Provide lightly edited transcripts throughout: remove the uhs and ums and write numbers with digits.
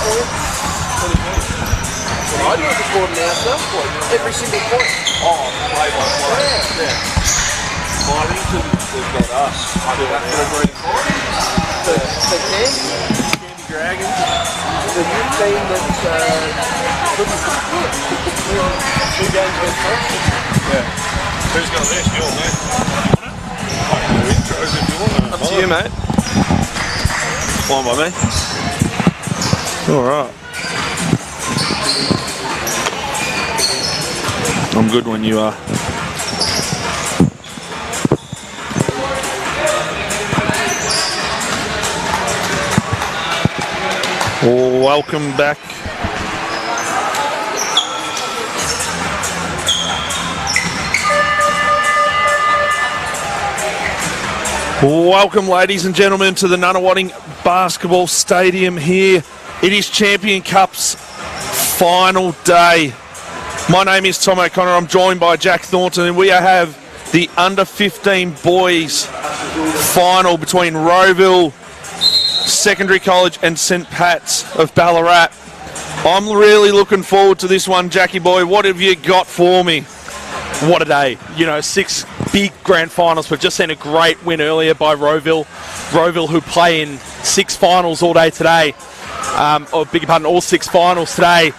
for you? What do you mean? I do it before the announcer. Every single point. Oh, play by play. Yeah. Mighty, they've got us. The Candy Dragons. The new team that's looking for two games against us. Yeah. Who's got this? You want it? Intros if you want it. Up to you, mate. Fine by me. Alright. I'm good when you are. Welcome back. Welcome, ladies and gentlemen, to the Nunawading Basketball Stadium here. It is Champion Cup's final day. My name is Tom O'Connor. I'm joined by Jack Thornton, and we have the under-15 boys final between Rowville Secondary College and St. Pat's of Ballarat. I'm really looking forward to this one, Jackie boy. What have you got for me? What a day. You know, 6 big grand finals. We've just seen a great win earlier by Rowville. Rowville, who play in 6 finals all day today. Or beg your pardon, all 6 finals today.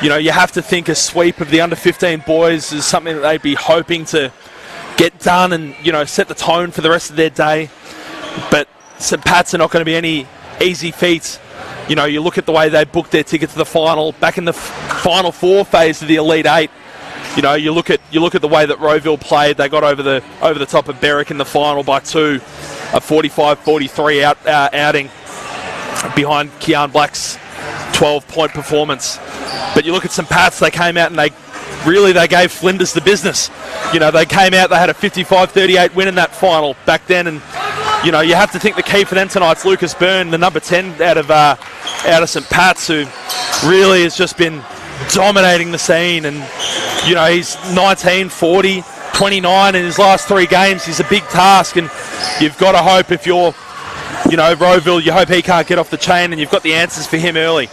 You know, you have to think a sweep of the under-15 boys is something that they'd be hoping to get done and, you know, set the tone for the rest of their day. But St. Pat's are not going to be any easy feats. You know, you look at the way they booked their ticket to the final, back in the Final Four phase of the Elite Eight. You know, you look at the way that Rowville played. They got over the top of Berwick in the final by 2, a 45-43 outing behind Kearn Black's 12-point performance. But you look at St. Pat's, they came out and they gave Flinders the business. You know, they came out, they had a 55-38 win in that final back then, and you know, you have to think the key for them tonight's Lucas Byrne, the number 10 out of St. Pat's, who really has just been dominating the scene. And you know, he's 19, 40, 29 in his last 3 games. He's a big task, and you've got to hope, if you're, you know, Rowville, you hope he can't get off the chain, and you've got the answers for him early.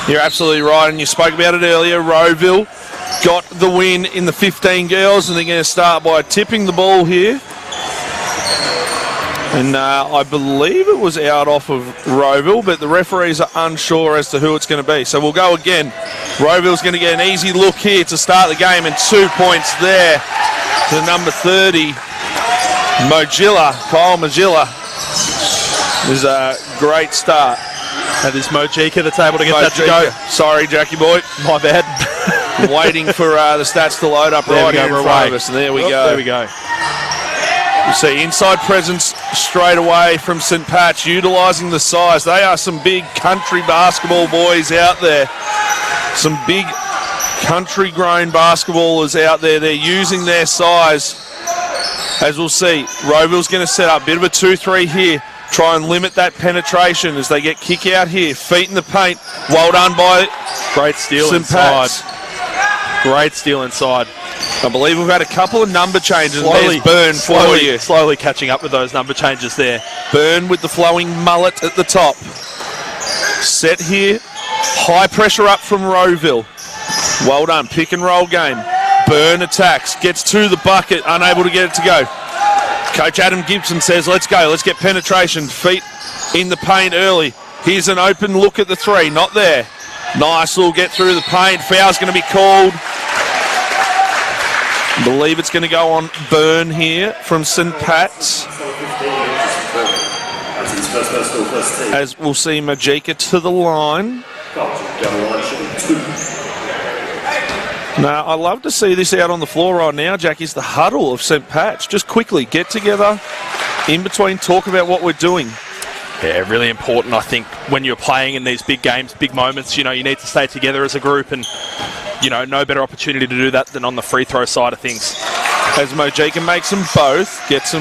You're absolutely right, and you spoke about it earlier. Rowville got the win in the 15 girls, and they're going to start by tipping the ball here. And I believe it was out off of Rowville, but the referees are unsure as to who it's going to be. So we'll go again. Rowville's going to get an easy look here to start the game, and 2 points there to number 30, Mogilla. Kyle Mogilla is a great start. And there's Mojika that's able to get that to go. Sorry, Jackie boy. My bad. Waiting for the stats to load up right here in front of us. And there we go. There we go. You see inside presence straight away from St. Pat's, utilising the size. They are some big country basketball boys out there. Some big country-grown basketballers out there. They're using their size. As we'll see, Rowville's going to set up a bit of a 2-3 here. Try and limit that penetration as they get kick out here. Feet in the paint. Well done by great steal St. inside. Pat's. Great steal inside. I believe we've had a couple of number changes. There's Byrne for you. Slowly catching up with those number changes there. Byrne with the flowing mullet at the top. Set here. High pressure up from Rowville. Well done. Pick and roll game. Byrne attacks. Gets to the bucket. Unable to get it to go. Coach Adam Gibson says, let's go. Let's get penetration. Feet in the paint early. Here's an open look at the 3. Not there. Nice little get through the paint. Foul's going to be called. I believe it's going to go on Byrne here from St. Pat's. As we'll see Majika to the line. Now, I love to see this out on the floor right now, Jackie's the huddle of St. Pat's. Just quickly get together, in between, talk about what we're doing. Yeah, really important, I think, when you're playing in these big games, big moments. You know, you need to stay together as a group, and, you know, no better opportunity to do that than on the free throw side of things. As Mojika makes them both, gets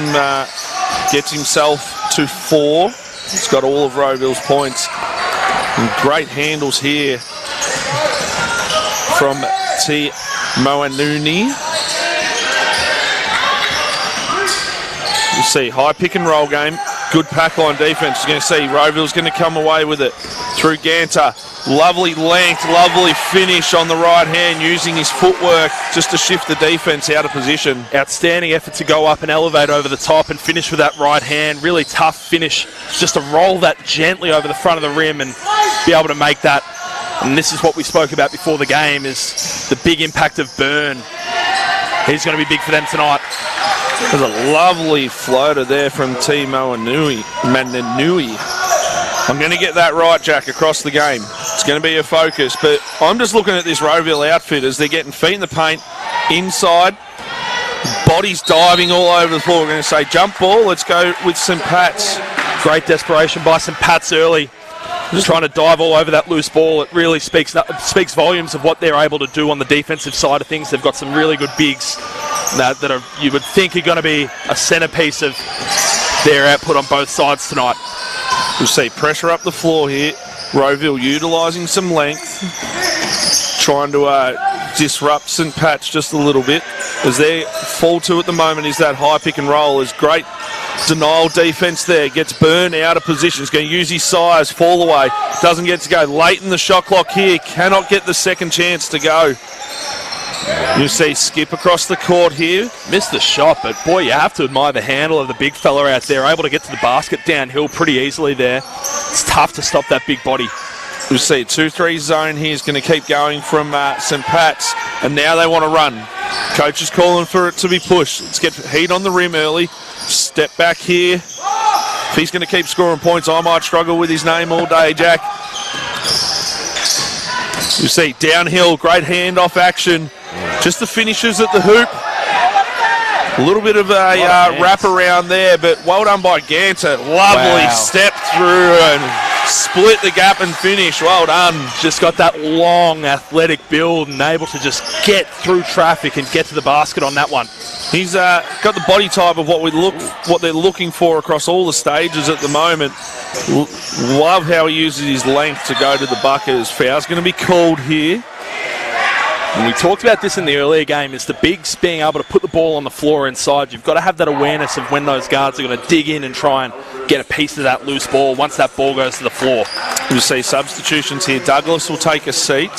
himself to 4. He's got all of Rowville's points. And great handles here from T. Moanuni. You see, high pick and roll game. Good pack line defense. You're going to see Rowville's going to come away with it through Ganter. Lovely length, lovely finish on the right hand, using his footwork just to shift the defense out of position. Outstanding effort to go up and elevate over the top and finish with that right hand. Really tough finish just to roll that gently over the front of the rim and be able to make that. And this is what we spoke about before the game, is the big impact of Byrne. He's going to be big for them tonight. There's a lovely floater there from Timo Mananui. I'm going to get that right, Jack, across the game. It's going to be a focus, but I'm just looking at this Rowville outfit as they're getting feet in the paint, inside, bodies diving all over the floor. We're going to say jump ball. Let's go with St. Pat's. Great desperation by St. Pat's early. Just trying to dive all over that loose ball. It really speaks volumes of what they're able to do on the defensive side of things. They've got some really good bigs that are, you would think, are going to be a centerpiece of their output on both sides tonight. We'll see pressure up the floor here. Rowville utilising some length, trying to disrupt St. Pat's just a little bit. As they fall to at the moment is that high pick and roll. Is great denial defense there. Gets Byrne out of position. He's going to use his size, fall away. Doesn't get to go. Late in the shot clock here. Cannot get the second chance to go. You see Skip across the court here. Missed the shot, but boy, you have to admire the handle of the big fella out there. Able to get to the basket downhill pretty easily there. It's tough to stop that big body. We'll see 2-3 zone here is going to keep going from St. Pat's, and now they want to run. Coach is calling for it to be pushed. Let's get heat on the rim early. Step back here. If he's going to keep scoring points, I might struggle with his name all day, Jack. You see downhill, great handoff action. Just the finishes at the hoop. A little bit of a wrap around there, but well done by Ganter. Lovely step through and split the gap and finish. Well done. Just got that long athletic build and able to just get through traffic and get to the basket on that one. He's got the body type of what they're looking for across all the stages at the moment. Love how he uses his length to go to the bucket. His foul's going to be called here. And we talked about this in the earlier game, is the bigs being able to put the ball on the floor inside. You've got to have that awareness of when those guards are going to dig in and try and get a piece of that loose ball once that ball goes to the floor. We'll see substitutions here. Douglas will take a seat.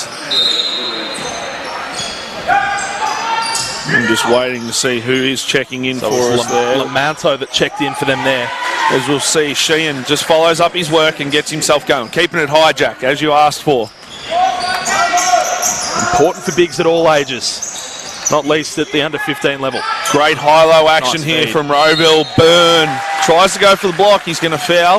I'm just waiting to see who is checking in for us there. Lamanto that checked in for them there. As we'll see, Sheehan just follows up his work and gets himself going. Keeping it high, Jack, as you asked for. Important for bigs at all ages, not least at the under-15 level. Great high-low action here from Rowville. Byrne tries to go for the block. He's going to foul.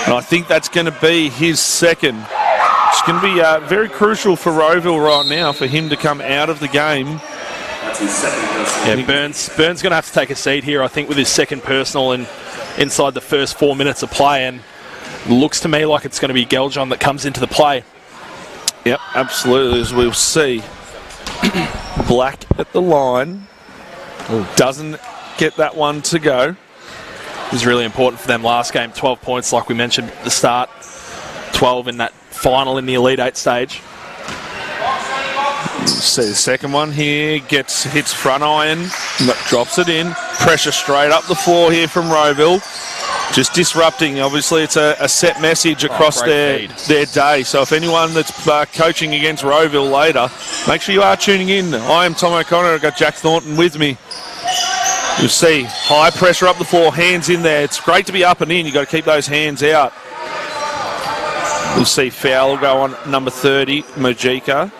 And I think that's going to be his second. It's going to be very crucial for Rowville right now for him to come out of the game. Yeah, Byrne's going to have to take a seat here, I think, with his second personal and inside the first 4 minutes of play. And it looks to me like it's going to be Geljon that comes into the play. Yep, absolutely, as we'll see. Black at the line. Doesn't get that one to go. It was really important for them last game. 12 points, like we mentioned at the start. 12 in that final in the Elite 8 stage. See the second one here. Hits front iron. Drops it in. Pressure straight up the floor here from Rowville. Just disrupting. Obviously, it's a set message across their day. So if anyone that's coaching against Rowville later, make sure you are tuning in. I am Tom O'Connor. I've got Jack Thornton with me. You'll see high pressure up the floor, hands in there. It's great to be up and in. You've got to keep those hands out. You'll see foul will go on number 30, Mojika.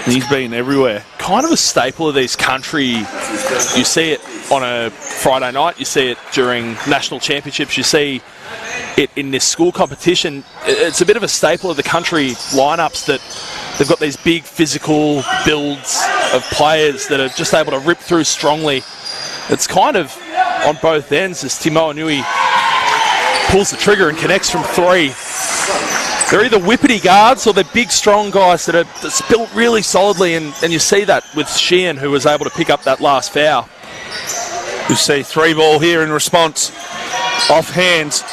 He's been everywhere. Kind of a staple of these country. You see it on a Friday night. You see it during national championships. You see it in this school competition. It's a bit of a staple of the country lineups that they've got these big physical builds of players that are just able to rip through strongly. It's kind of on both ends as Timo Anui pulls the trigger and connects from three. They're either whippity guards or they're big, strong guys that's built really solidly, and you see that with Sheehan, who was able to pick up that last foul. You see 3 ball here in response. Off hands.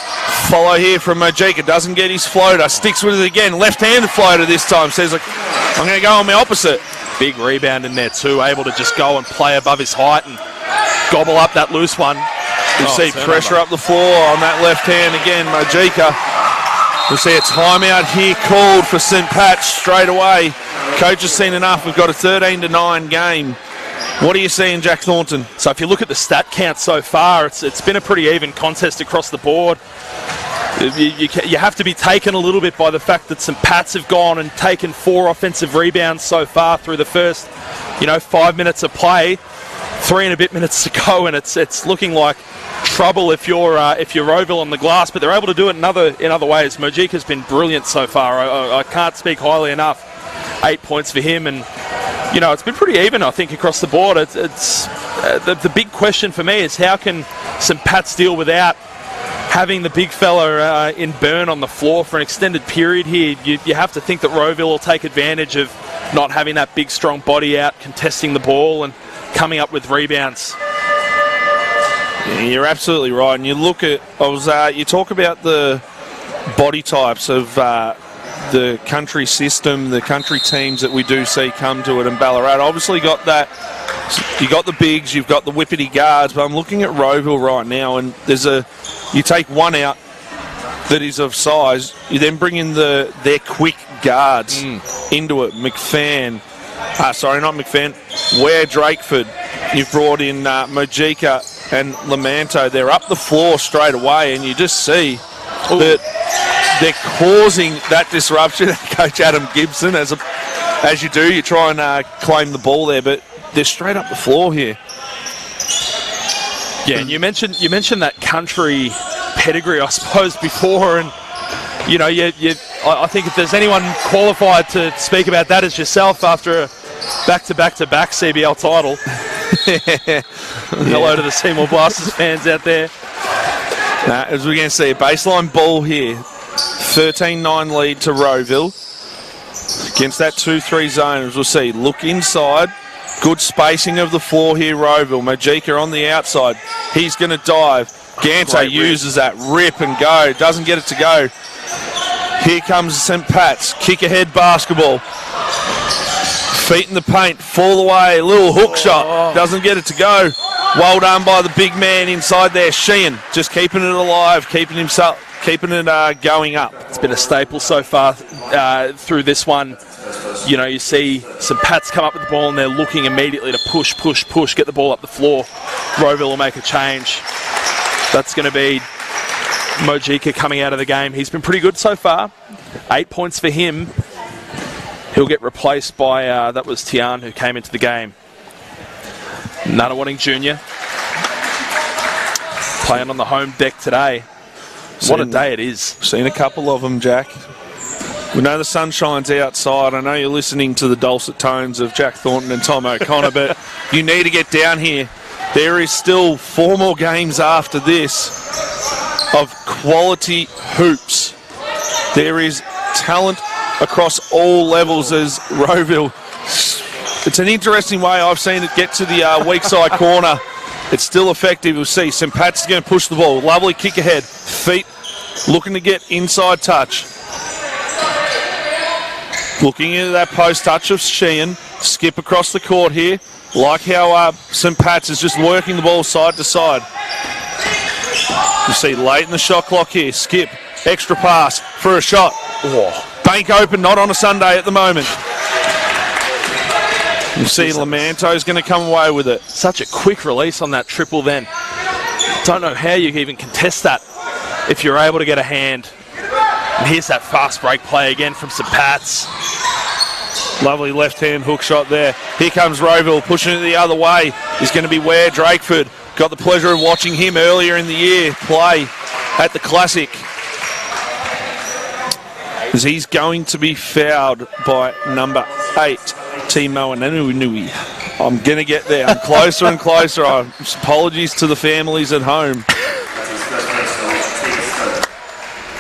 Follow here from Mojika. Doesn't get his floater. Sticks with it again. Left-handed floater this time. Says, like, I'm going to go on my opposite. Big rebound in there too. Able to just go and play above his height and gobble up that loose one. You see pressure up the floor on that left hand again, Mojika. We'll see a timeout here called for St. Pat's straight away. Coach has seen enough. We've got a 13-9 game. What are you seeing, Jack Thornton? So if you look at the stat count so far, it's been a pretty even contest across the board. You have to be taken a little bit by the fact that St. Pat's have gone and taken 4 offensive rebounds so far through the first, 5 minutes of play, 3 and a bit minutes to go, and it's looking like trouble if you're Rowville on the glass, but they're able to do it in other ways. Mojika's been brilliant so far. I can't speak highly enough. 8 points for him, and it's been pretty even, I think, across the board. It's the big question for me is how can St. Pat's deal without having the big fella in burn on the floor for an extended period here. You have to think that Rowville will take advantage of not having that big, strong body out, contesting the ball and coming up with rebounds. Yeah, you're absolutely right. And you look at, you talk about the body types of the country system, the country teams that we do see come to it in Ballarat. Obviously got that, you got the bigs, you've got the whippity guards, but I'm looking at Rowville right now, and you take one out that is of size, you then bring in their quick guards into it. Ware Drakeford, you've brought in Mojika and Lamanto. They're up the floor straight away, and you just see that they're causing that disruption. Coach Adam Gibson, as you do, you try and claim the ball there, but they're straight up the floor here. Yeah, and you mentioned that country pedigree, I suppose, before, and I think if there's anyone qualified to speak about that, it's yourself after a back-to-back-to-back CBL title. Hello to the Seymour Blasters fans out there. As we're going to see, a baseline ball here. 13-9 lead to Rowville. Against that 2-3 zone, as we'll see. Look inside. Good spacing of the floor here, Rowville. Mojika on the outside. He's going to dive. Ganto uses that rip and go. Doesn't get it to go. Here comes St. Pat's. Kick ahead basketball. Feet in the paint. Fall away. Little hook shot. Doesn't get it to go. Well done by the big man inside there. Sheehan just keeping it alive. Keeping it going up. It's been a staple so far through this one. You see St. Pat's come up with the ball and they're looking immediately to push, get the ball up the floor. Rowville will make a change. That's going to be Mojika coming out of the game. He's been pretty good so far. 8 points for him. He'll get replaced by, that was Tian who came into the game. Nunawading Junior. Playing on the home deck today. What a day it is. Seen a couple of them, Jack. We know the sun shines outside. I know you're listening to the dulcet tones of Jack Thornton and Tom O'Connor, but you need to get down here. There is still 4 more games after this of quality hoops. There is talent across all levels as Rowville. It's an interesting way I've seen it get to the weak side corner. It's still effective. We'll see. St. Pat's is going to push the ball. Lovely kick ahead. Feet looking to get inside touch. Looking into that post touch of Sheehan. Skip across the court here. Like how St. Pat's is just working the ball side to side. You see late in the shot clock here. Skip. Extra pass for a shot. Oh. Bank open, not on a Sunday at the moment. You see Lamanto's going to come away with it. Such a quick release on that triple then. Don't know how you can even contest that if you're able to get a hand. And here's that fast break play again from St. Pat's. Lovely left-hand hook shot there. Here comes Rowville pushing it the other way. He's going to be Ware Drakeford. Got the pleasure of watching him earlier in the year play at the Classic. As he's going to be fouled by number 8, Timo Nanui. I'm going to get there. I'm closer and closer. Apologies to the families at home.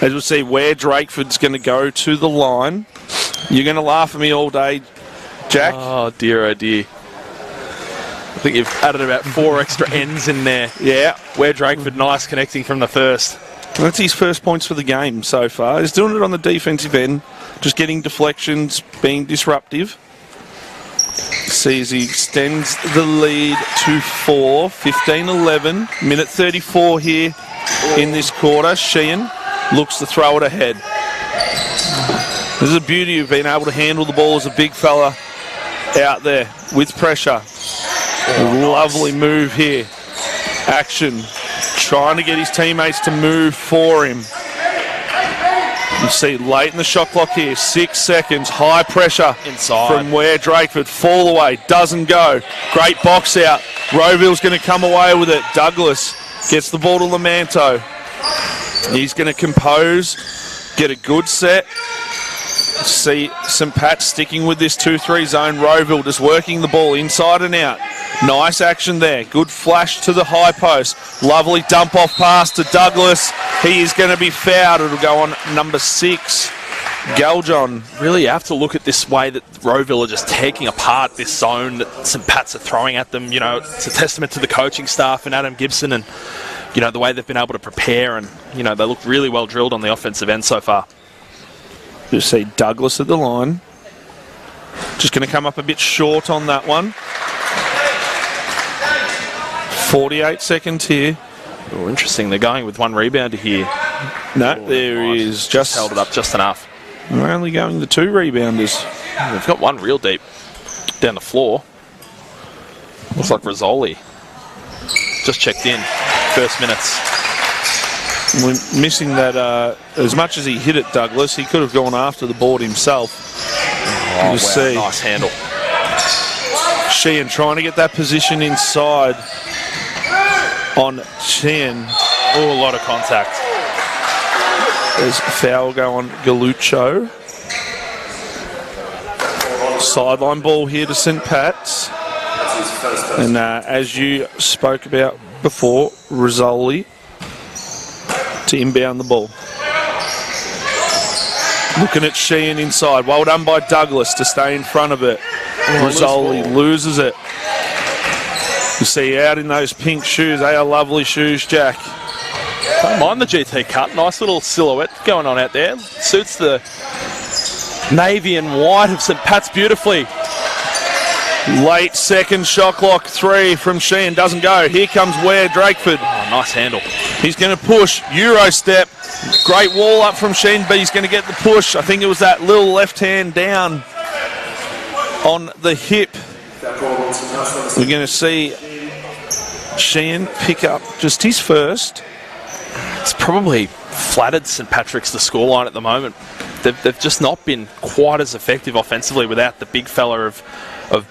As we'll see, Ware Drakeford's going to go to the line. You're going to laugh at me all day, Jack. Oh, dear, oh, dear. I think you've added about 4 extra ends in there. Yeah. Ware Drakeford, nice connecting from the first. That's his first points for the game so far. He's doing it on the defensive end, just getting deflections, being disruptive. See as he extends the lead to 4, 15-11, minute 34 here in this quarter. Sheehan looks to throw it ahead. This is the beauty of being able to handle the ball as a big fella out there with pressure. Lovely move here. Action. Trying to get his teammates to move for him. You see late in the shot clock here, 6 seconds, high pressure inside from where Drakeford, fall away, doesn't go. Great box out. Rowville's going to come away with it. Douglas gets the ball to Lamanto. He's going to compose, get a good set. See St. Pat's sticking with this 2-3 zone. Rowville just working the ball inside and out. Nice action there. Good flash to the high post. Lovely dump off pass to Douglas. He is going to be fouled. It'll go on number 6, Galjon. Really, you have to look at this way that Rowville are just taking apart this zone that St. Pat's are throwing at them. You know, it's a testament to the coaching staff and Adam Gibson and, you know, the way they've been able to prepare, and, you know, they look really well drilled on the offensive end so far. You see Douglas at the line. Just going to come up a bit short on that one. 48 seconds here. Oh, interesting. They're going with one rebounder here. No, there is just held it up just enough. We're only going to 2 rebounders. They've got one real deep down the floor. Looks like Rizzoli. Just checked in. First minutes. We're missing that. As much as he hit it, Douglas, he could have gone after the board himself. Oh, wow. See. Nice handle. Sheehan trying to get that position inside on Chen. Oh, a lot of contact. There's a foul go on Galuccio. Sideline ball here to St. Pat's. And as you spoke about before, Rizzoli to inbound the ball. Looking at Sheehan inside. Well done by Douglas to stay in front of it. Rizzoli loses it. You see out in those pink shoes. They are lovely shoes, Jack. Don't mind the GT cut. Nice little silhouette going on out there. Suits the navy and white of St. Pat's beautifully. Late second shot clock 3 from Sheehan. Doesn't go. Here comes Ware Drakeford. Oh, nice handle. He's going to push. Euro step. Great wall up from Sheehan, but he's going to get the push. I think it was that little left hand down on the hip. We're going to see Sheehan pick up just his first. It's probably flattered St. Patrick's the scoreline at the moment. They've just not been quite as effective offensively without the big fella of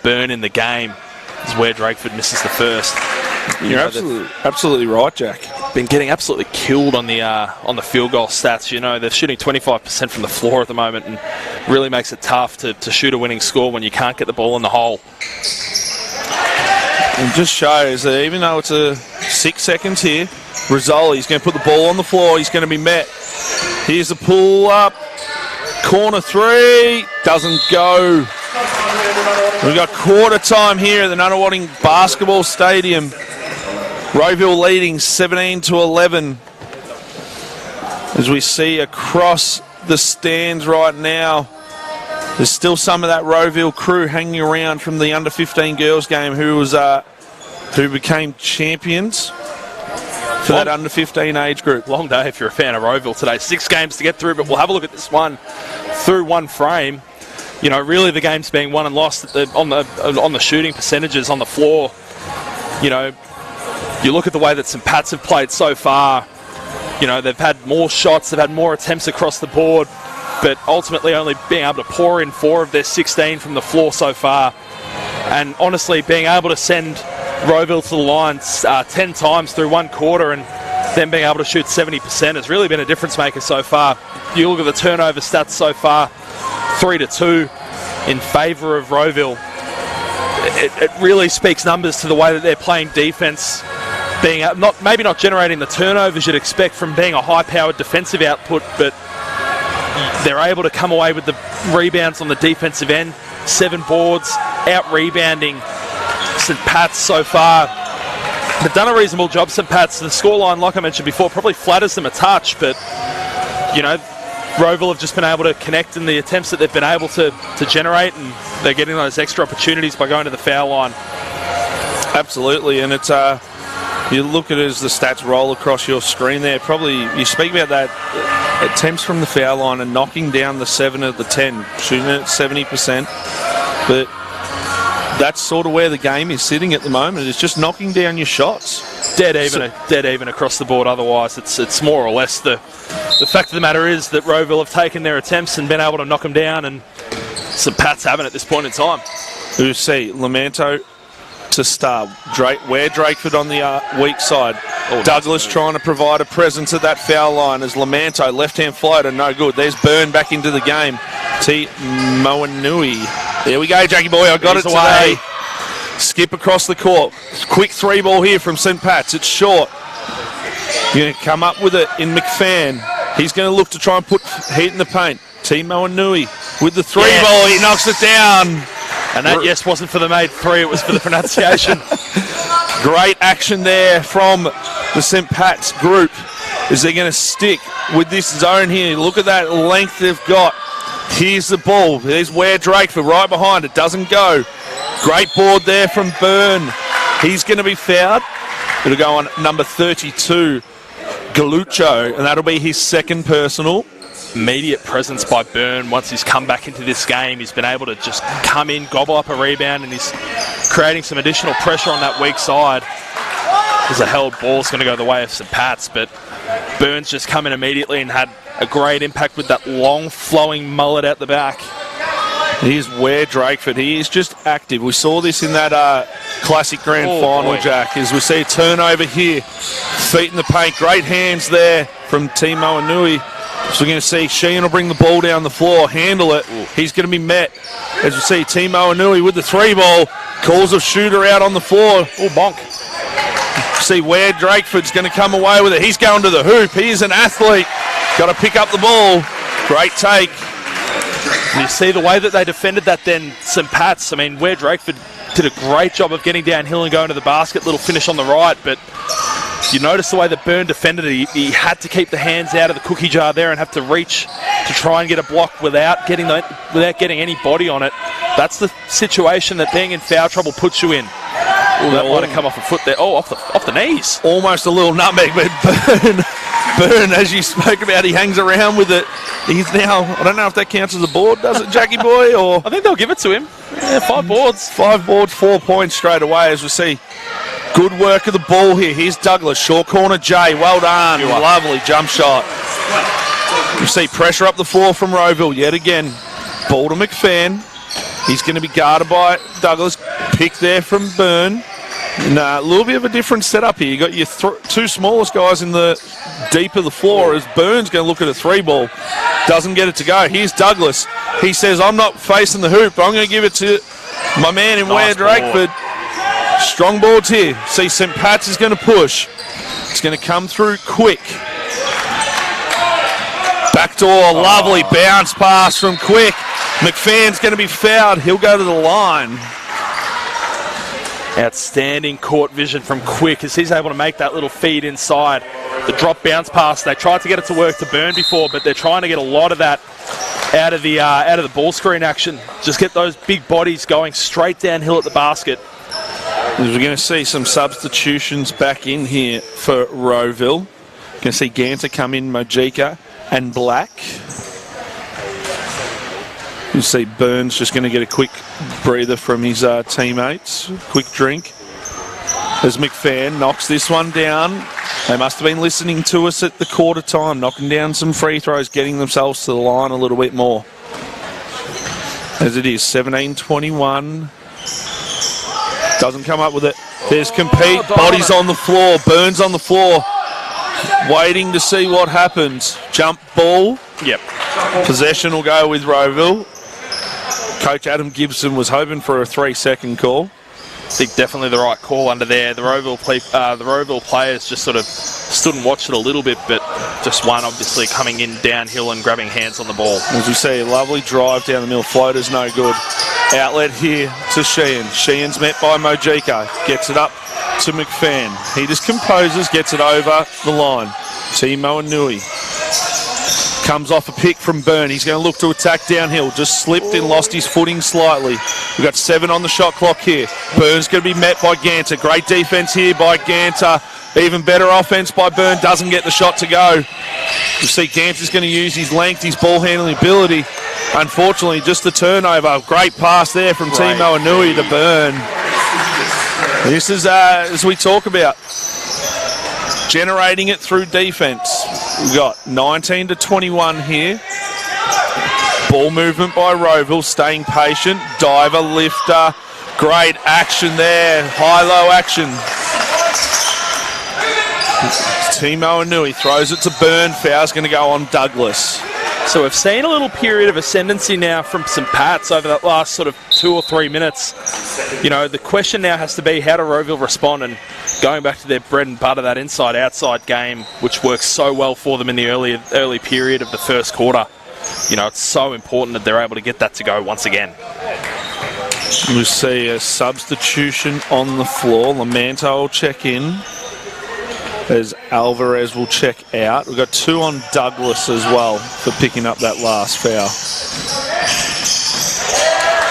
Byrne in the game. This is where Drakeford misses the first. You're absolutely right, Jack. Been getting absolutely killed on the field goal stats. You know, they're shooting 25% from the floor at the moment, and really makes it tough to shoot a winning score when you can't get the ball in the hole. It just shows that even though it's 6 seconds here, Rizzoli's going to put the ball on the floor. He's going to be met. Here's a pull up. Corner 3. Doesn't go. We've got quarter time here at the Nunawading Basketball Stadium. Rowville leading 17-11. As we see across the stands right now, there's still some of that Rowville crew hanging around from the under-15 girls game who became champions for that under-15 age group. Long day if you're a fan of Rowville today. 6 games to get through, but we'll have a look at this one through one frame. You know, really the game's being won and lost on the shooting percentages on the floor. You know, you look at the way that St. Pat's have played so far. You know, they've had more shots, they've had more attempts across the board, but ultimately only being able to pour in 4 of their 16 from the floor so far. And honestly, being able to send Rowville to the line 10 times through one quarter and then being able to shoot 70% has really been a difference maker so far. You look at the turnover stats so far, 3-2 in favour of Rowville. It really speaks numbers to the way that they're playing defence, being maybe not generating the turnovers you'd expect from being a high-powered defensive output, but they're able to come away with the rebounds on the defensive end. 7 boards, out-rebounding St. Pat's so far. They've done a reasonable job, St. Pat's. The scoreline, like I mentioned before, probably flatters them a touch, but, you know, Rowville have just been able to connect in the attempts that they've been able to generate, and they're getting those extra opportunities by going to the foul line. Absolutely, and it's you look at it as the stats roll across your screen there. Probably you speak about that attempts from the foul line and knocking down the 7 of the 10, shooting at 70%. But that's sort of where the game is sitting at the moment. It's just knocking down your shots. Dead even across the board. Otherwise, it's more or less the fact of the matter is that Rowville have taken their attempts and been able to knock them down, and St Pat's haven't at this point in time. You see Lamanto to start. Ware Drakeford on the weak side. Douglas trying to provide a presence at that foul line as Lamanto, left-hand floater, no good. There's Byrne back into the game. T. Moanui. There we go, Jackie boy, I got it today. Skip across the court. Quick 3-ball here from St Pat's. It's short. You're going to come up with it in McFan. He's going to look to try and put heat in the paint. T. Moanui with the 3-ball. He knocks it down. And that, yes, wasn't for the made 3, it was for the pronunciation. Great action there from the St Pat's group. Is they going to stick with this zone here? Look at that length they've got. Here's the ball. There's Ware Drakeford right behind it. Doesn't go. Great board there from Byrne. He's going to be fouled. It'll go on number 32, Galuccio, and that'll be his second personal. Immediate presence by Byrne once he's come back into this game. He's been able to just come in, gobble up a rebound, and he's creating some additional pressure on that weak side. There's a held ball's going to go the way of St Pat's, but Byrne's just come in immediately and had a great impact with that long flowing mullet out the back. Here's Ware Drakeford. He is just active. We saw this in that classic grand final, Jack, as we see a turnover here. Feet in the paint. Great hands there from Timo Anui. So we're going to see Sheehan will bring the ball down the floor, handle it. He's going to be met. As we see Timo Anui with the 3-ball. Calls a shooter out on the floor. Bonk. See Ware Drakeford's going to come away with it. He's going to the hoop. He is an athlete. Got to pick up the ball. Great take. And you see the way that they defended that then, St Pat's. I mean, Ware Drakeford did a great job of getting downhill and going to the basket. Little finish on the right, but you notice the way that Byrne defended it. He had to keep the hands out of the cookie jar there and have to reach to try and get a block without getting any body on it. That's the situation that being in foul trouble puts you in. That might have come off a foot there. Off the knees. Almost a little nutmeg, but Byrne, as you spoke about, he hangs around with it. He's now, I don't know if that counts as a board, does it, Jackie boy? Or I think they'll give it to him. Yeah, 5 boards. 5 boards, 4 points straight away, as we see. Good work of the ball here. Here's Douglas, short corner Jay. Well done. Lovely jump shot. You see pressure up the floor from Rowville yet again. Ball to McFan. He's going to be guarded by Douglas. Pick there from Byrne. A little bit of a different setup here. You got your 2 smallest guys in the deep of the floor as Byrne's going to look at a 3-ball. Doesn't get it to go. Here's Douglas. He says, I'm not facing the hoop, but I'm going to give it to my man in Ware Drakeford. Strong boards here. See, St Pat's is going to push. It's going to come through quick. Backdoor, lovely bounce pass from Quick. McFan's going to be fouled. He'll go to the line. Outstanding court vision from Quick as he's able to make that little feed inside. The drop bounce pass. They tried to get it to work to Byrne before, but they're trying to get a lot of that out of the ball screen action. Just get those big bodies going straight downhill at the basket. We're going to see some substitutions back in here for Rowville. Going to see Ganter come in, Mojika and Black. You see Byrne's just going to get a quick breather from his teammates. Quick drink. As McFan knocks this one down. They must have been listening to us at the quarter time, knocking down some free throws, getting themselves to the line a little bit more. As it is, 17-21. Doesn't come up with it. There's Compete. Bodies on the floor. Byrne's on the floor. Waiting to see what happens. Jump ball. Yep. Possession will go with Rowville. Coach Adam Gibson was hoping for a 3-second call. I think definitely the right call under there. The Rowville players just sort of stood and watched it a little bit, but just one obviously coming in downhill and grabbing hands on the ball. As you see, a lovely drive down the middle. Floater's no good. Outlet here to Sheehan. Sheehan's met by Mojika. Gets it up to McFan. He just composes, gets it over the line. Timo Anui. Comes off a pick from Byrne. He's going to look to attack downhill. Just slipped and lost his footing slightly. We've got 7 on the shot clock here. Byrne's going to be met by Ganter. Great defence here by Ganter. Even better offence by Byrne. Doesn't get the shot to go. You see Ganter's going to use his length, his ball handling ability. Unfortunately, just the turnover. Great pass there from Timo Anui to Byrne. This is, as we talk about, generating it through defence. We've got 19 to 21 here. Ball movement by Rowville, staying patient. Diver, lifter. Great action there. High-low action. Timo Anui throws it to Byrne. Foul's going to go on Douglas. So we've seen a little period of ascendancy now from St. Pat's over that last sort of 2 or 3 minutes. You know, the question now has to be, how do Rowville respond? And going back to their bread and butter, that inside-outside game, which works so well for them in the early period of the first quarter. You know, it's so important that they're able to get that to go once again. We see a substitution on the floor. Lamanto will check in as Alvarez will check out. We've got 2 on Douglas as well for picking up that last foul.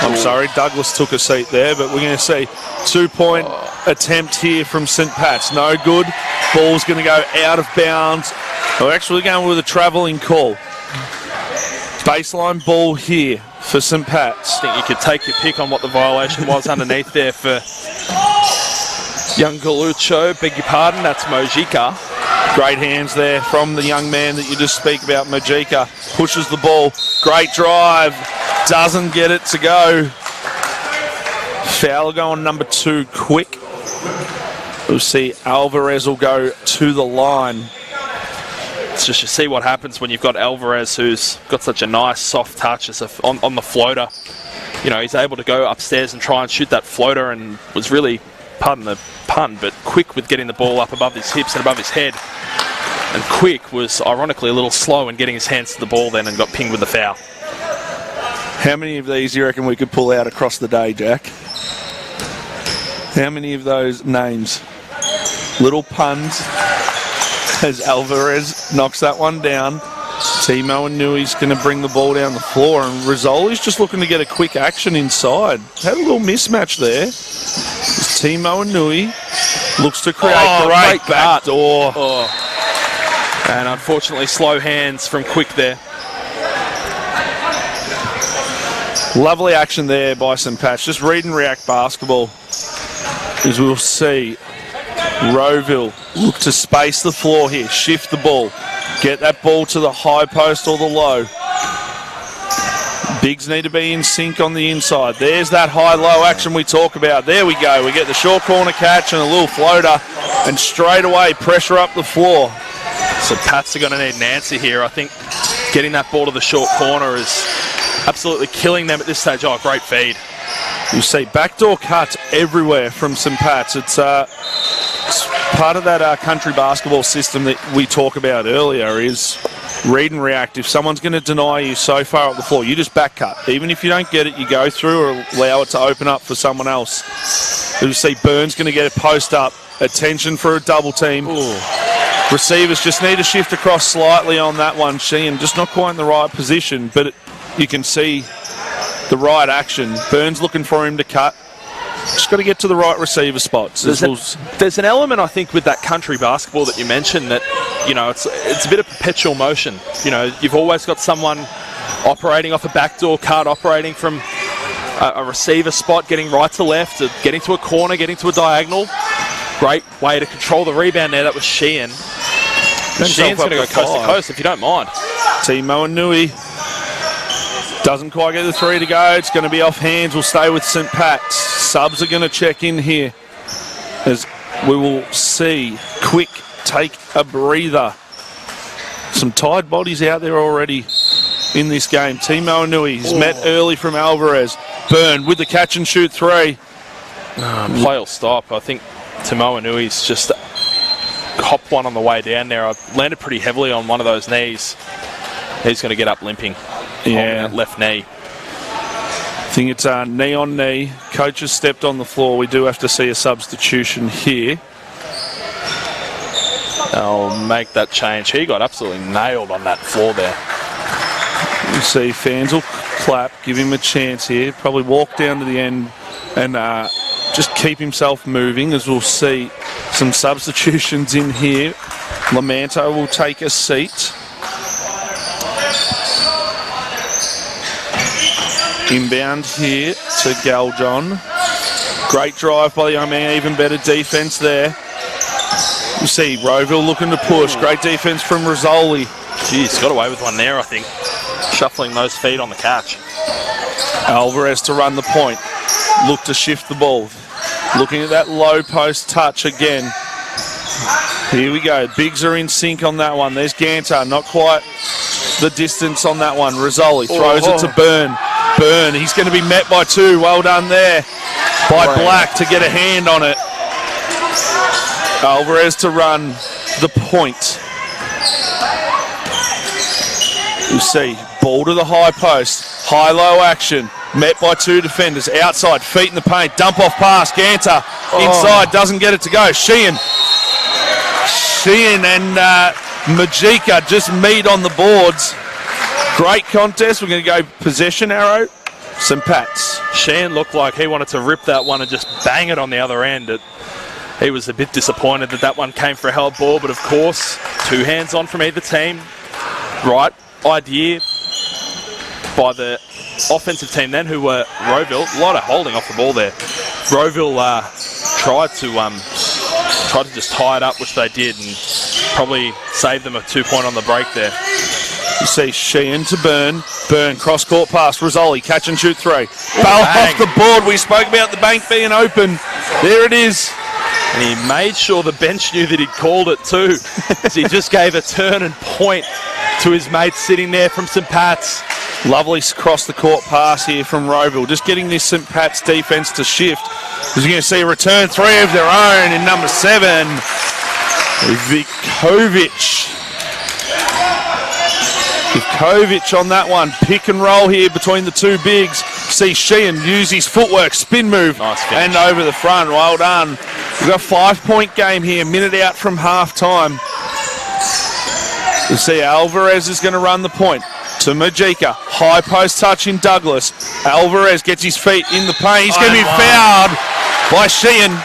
I'm sorry, Douglas took a seat there, but we're going to see 2-point attempt here from St. Pat's. No good. Ball's going to go out of bounds. We're actually going with a travelling call. Baseline ball here for St. Pat's. I think you could take your pick on what the violation was underneath there for young Galucho. Beg your pardon, that's Mojica. Great hands there from the young man that you just speak about, Mojica. Pushes the ball. Great drive. Doesn't get it to go. Foul go on number 2 quick. We'll see Alvarez will go to the line. It's just you see what happens when you've got Alvarez, who's got such a nice soft touch as on the floater. You know, he's able to go upstairs and try and shoot that floater, and was really, pardon the pun, but quick with getting the ball up above his hips and above his head. And Quick was ironically a little slow in getting his hands to the ball then and got pinged with the foul. How many of these do you reckon we could pull out across the day, Jack? How many of those names? Little puns as Alvarez knocks that one down. Timo Anui's going to bring the ball down the floor, and Rizzoli's just looking to get a quick action inside. Had a little mismatch there. Timo Anui looks to create great backdoor. And unfortunately, slow hands from Quick there. Lovely action there by St. Pat's. Just read and react basketball. As we'll see, Rowville look to space the floor here, shift the ball, get that ball to the high post or the low. Bigs need to be in sync on the inside. There's that high-low action we talk about. There we go. We get the short corner catch and a little floater, and straight away pressure up the floor. So Pats are going to need an answer here. I think getting that ball to the short corner is absolutely killing them at this stage. Oh, great feed. You see backdoor cuts everywhere from St. Pat's. It's part of that country basketball system that we talk about earlier is read and react. If someone's going to deny you so far up the floor, you just back cut. Even if you don't get it, you go through or allow it to open up for someone else. You see Burns going to get a post up. Attention for a double team. Ooh. Receivers just need to shift across slightly on that one. Sheehan just not quite in the right position, but you can see the right action. Burns looking for him to cut. Just got to get to the right receiver spots. There's an element, I think, with that country basketball that you mentioned that, you know, it's a bit of perpetual motion. You know, you've always got someone operating off a backdoor cut, operating from a receiver spot, getting right to left, getting to a corner, getting to a diagonal. Great way to control the rebound there. That was Sheehan. Sheehan's going to go coast to coast, if you don't mind. Timo Anui doesn't quite get the three to go. It's going to be off hands. We'll stay with St. Pat's. Subs are going to check in here as we will see Quick take a breather. Some tired bodies out there already in this game. Timo Anui is met early from Alvarez. Byrne with the catch and shoot three. Play will stop. I think Timo Anui's just hopped one on the way down there. I landed pretty heavily on one of those knees. He's going to get up limping. Yeah, left knee. I think it's knee on knee. Coach has stepped on the floor. We do have to see a substitution here. I'll make that change. He got absolutely nailed on that floor there. See, fans will clap, give him a chance here. Probably walk down to the end and just keep himself moving, as we'll see some substitutions in here. Lamanto will take a seat. Inbound here to Galjon. Great drive by the young man, even better defence there. You see Rowville looking to push. Great defence from Rizzoli. Jeez, got away with one there, I think. Shuffling those feet on the catch. Alvarez to run the point. Look to shift the ball. Looking at that low post touch again. Here we go. Biggs are in sync on that one. There's Gantar. Not quite the distance on that one. Rizzoli throws it to Byrne. Byrne, he's going to be met by two. Well done there by Black to get a hand on it. Alvarez to run the point. You see, ball to the high post. High-low action. Met by two defenders. Outside, feet in the paint. Dump off pass. Gantar inside, doesn't get it to go. Sheehan and Majika just meet on the boards. Great contest. We're going to go possession arrow. St. Pat's. Sheehan looked like he wanted to rip that one and just bang it on the other end. He was a bit disappointed that one came for a held ball, but of course, two hands on from either team. Right idea by the offensive team then, who were Rowville. A lot of holding off the ball there. Rowville tried to just tie it up, which they did, and probably saved them a 2-point on the break there. You see Sheehan to Byrne. Byrne, cross-court pass. Rizzoli, catch and shoot three. Ball off the board. We spoke about the bank being open. There it is. And he made sure the bench knew that he'd called it too. So he just gave a turn and point to his mate sitting there from St. Pat's. Lovely cross-the-court pass here from Rowville. Just getting this St. Pat's defence to shift. As you're going to see a return three of their own in number 7. Vikovic on that one. Pick and roll here between the two bigs. See Sheehan use his footwork, spin move, nice and over the front. Well done. We've got a 5-point game here, minute out from half time. You see Alvarez is going to run the point to Majika. High post touch in Douglas. Alvarez gets his feet in the paint. He's going to be fouled by Sheehan.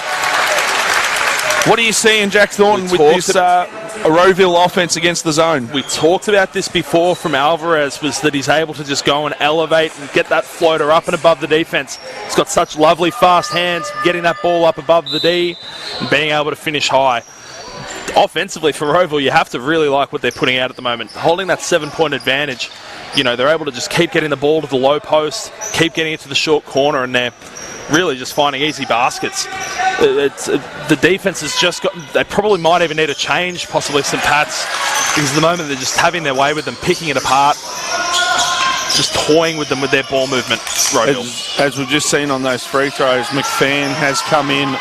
What are you seeing, Jack Thornton, with this Rowville offense against the zone? We talked about this before from Alvarez, was that he's able to just go and elevate and get that floater up and above the defense. He's got such lovely fast hands, getting that ball up above the D and being able to finish high. Offensively for Rowville, you have to really like what they're putting out at the moment. Holding that 7-point advantage, you know, they're able to just keep getting the ball to the low post, keep getting it to the short corner, and they're really just finding easy baskets. The defense has just got, they probably might even need a change, possibly St. Pat's, because at the moment they're just having their way with them, picking it apart, just toying with them with their ball movement. As we've just seen on those free throws, McPhan has come in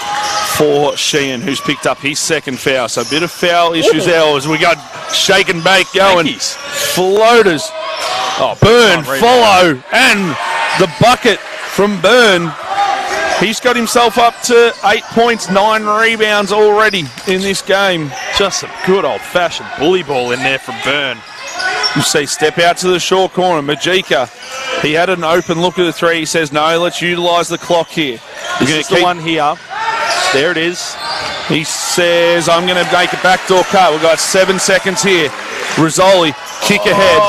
for Sheehan, who's picked up his second foul. So a bit of foul issues there as we got shake and bake going. Floaters. Byrne, follow, and the bucket from Byrne. He's got himself up to 8 points, 9 rebounds already in this game. Just some good old-fashioned bully ball in there from Byrne. You see, step out to the short corner. Majika, he had an open look at the three. He says, no, let's utilise the clock here. This is the one here. There it is. He says, I'm going to make a backdoor cut. We've got 7 seconds here. Rizzoli, kick ahead.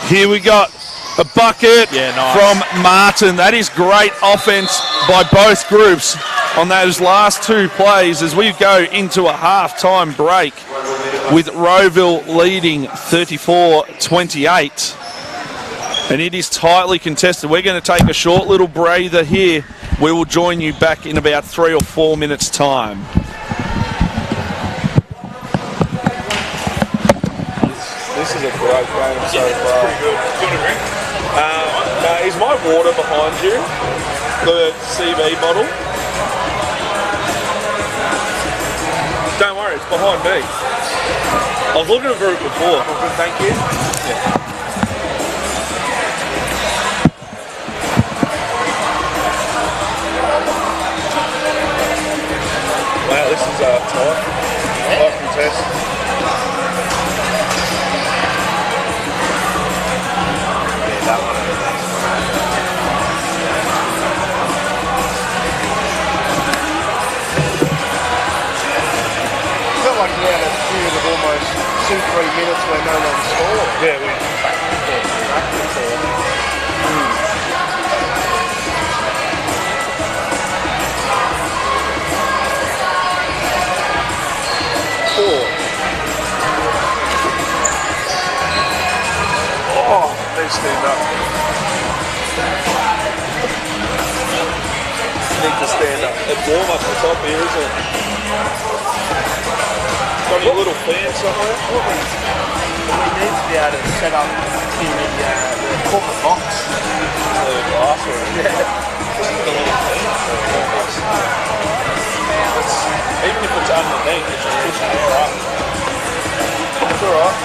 Here we got a bucket from Martin. That is great offense by both groups on those last 2 plays as we go into a half-time break with Rowville leading 34-28. And it is tightly contested. We're going to take a short little breather here. We will join you back in about 3 or 4 minutes' time. This is a great game so far. Pretty good. Do you want a drink? Is my water behind you? The CV bottle? Don't worry, it's behind me. I was looking for it before. Thank you. Yeah. Wow, this is tight. Tight contest. 2-3 minutes where no one scored. Yeah, we back and forth. Oh, they stand up. Need to stand up. It's warm up the top here, isn't it? Got a little fan somewhere? We need to be able to set up in the corporate box. The glass or Yeah. just a little fan. Even if it's underneath, it's just pushing air up. It's alright.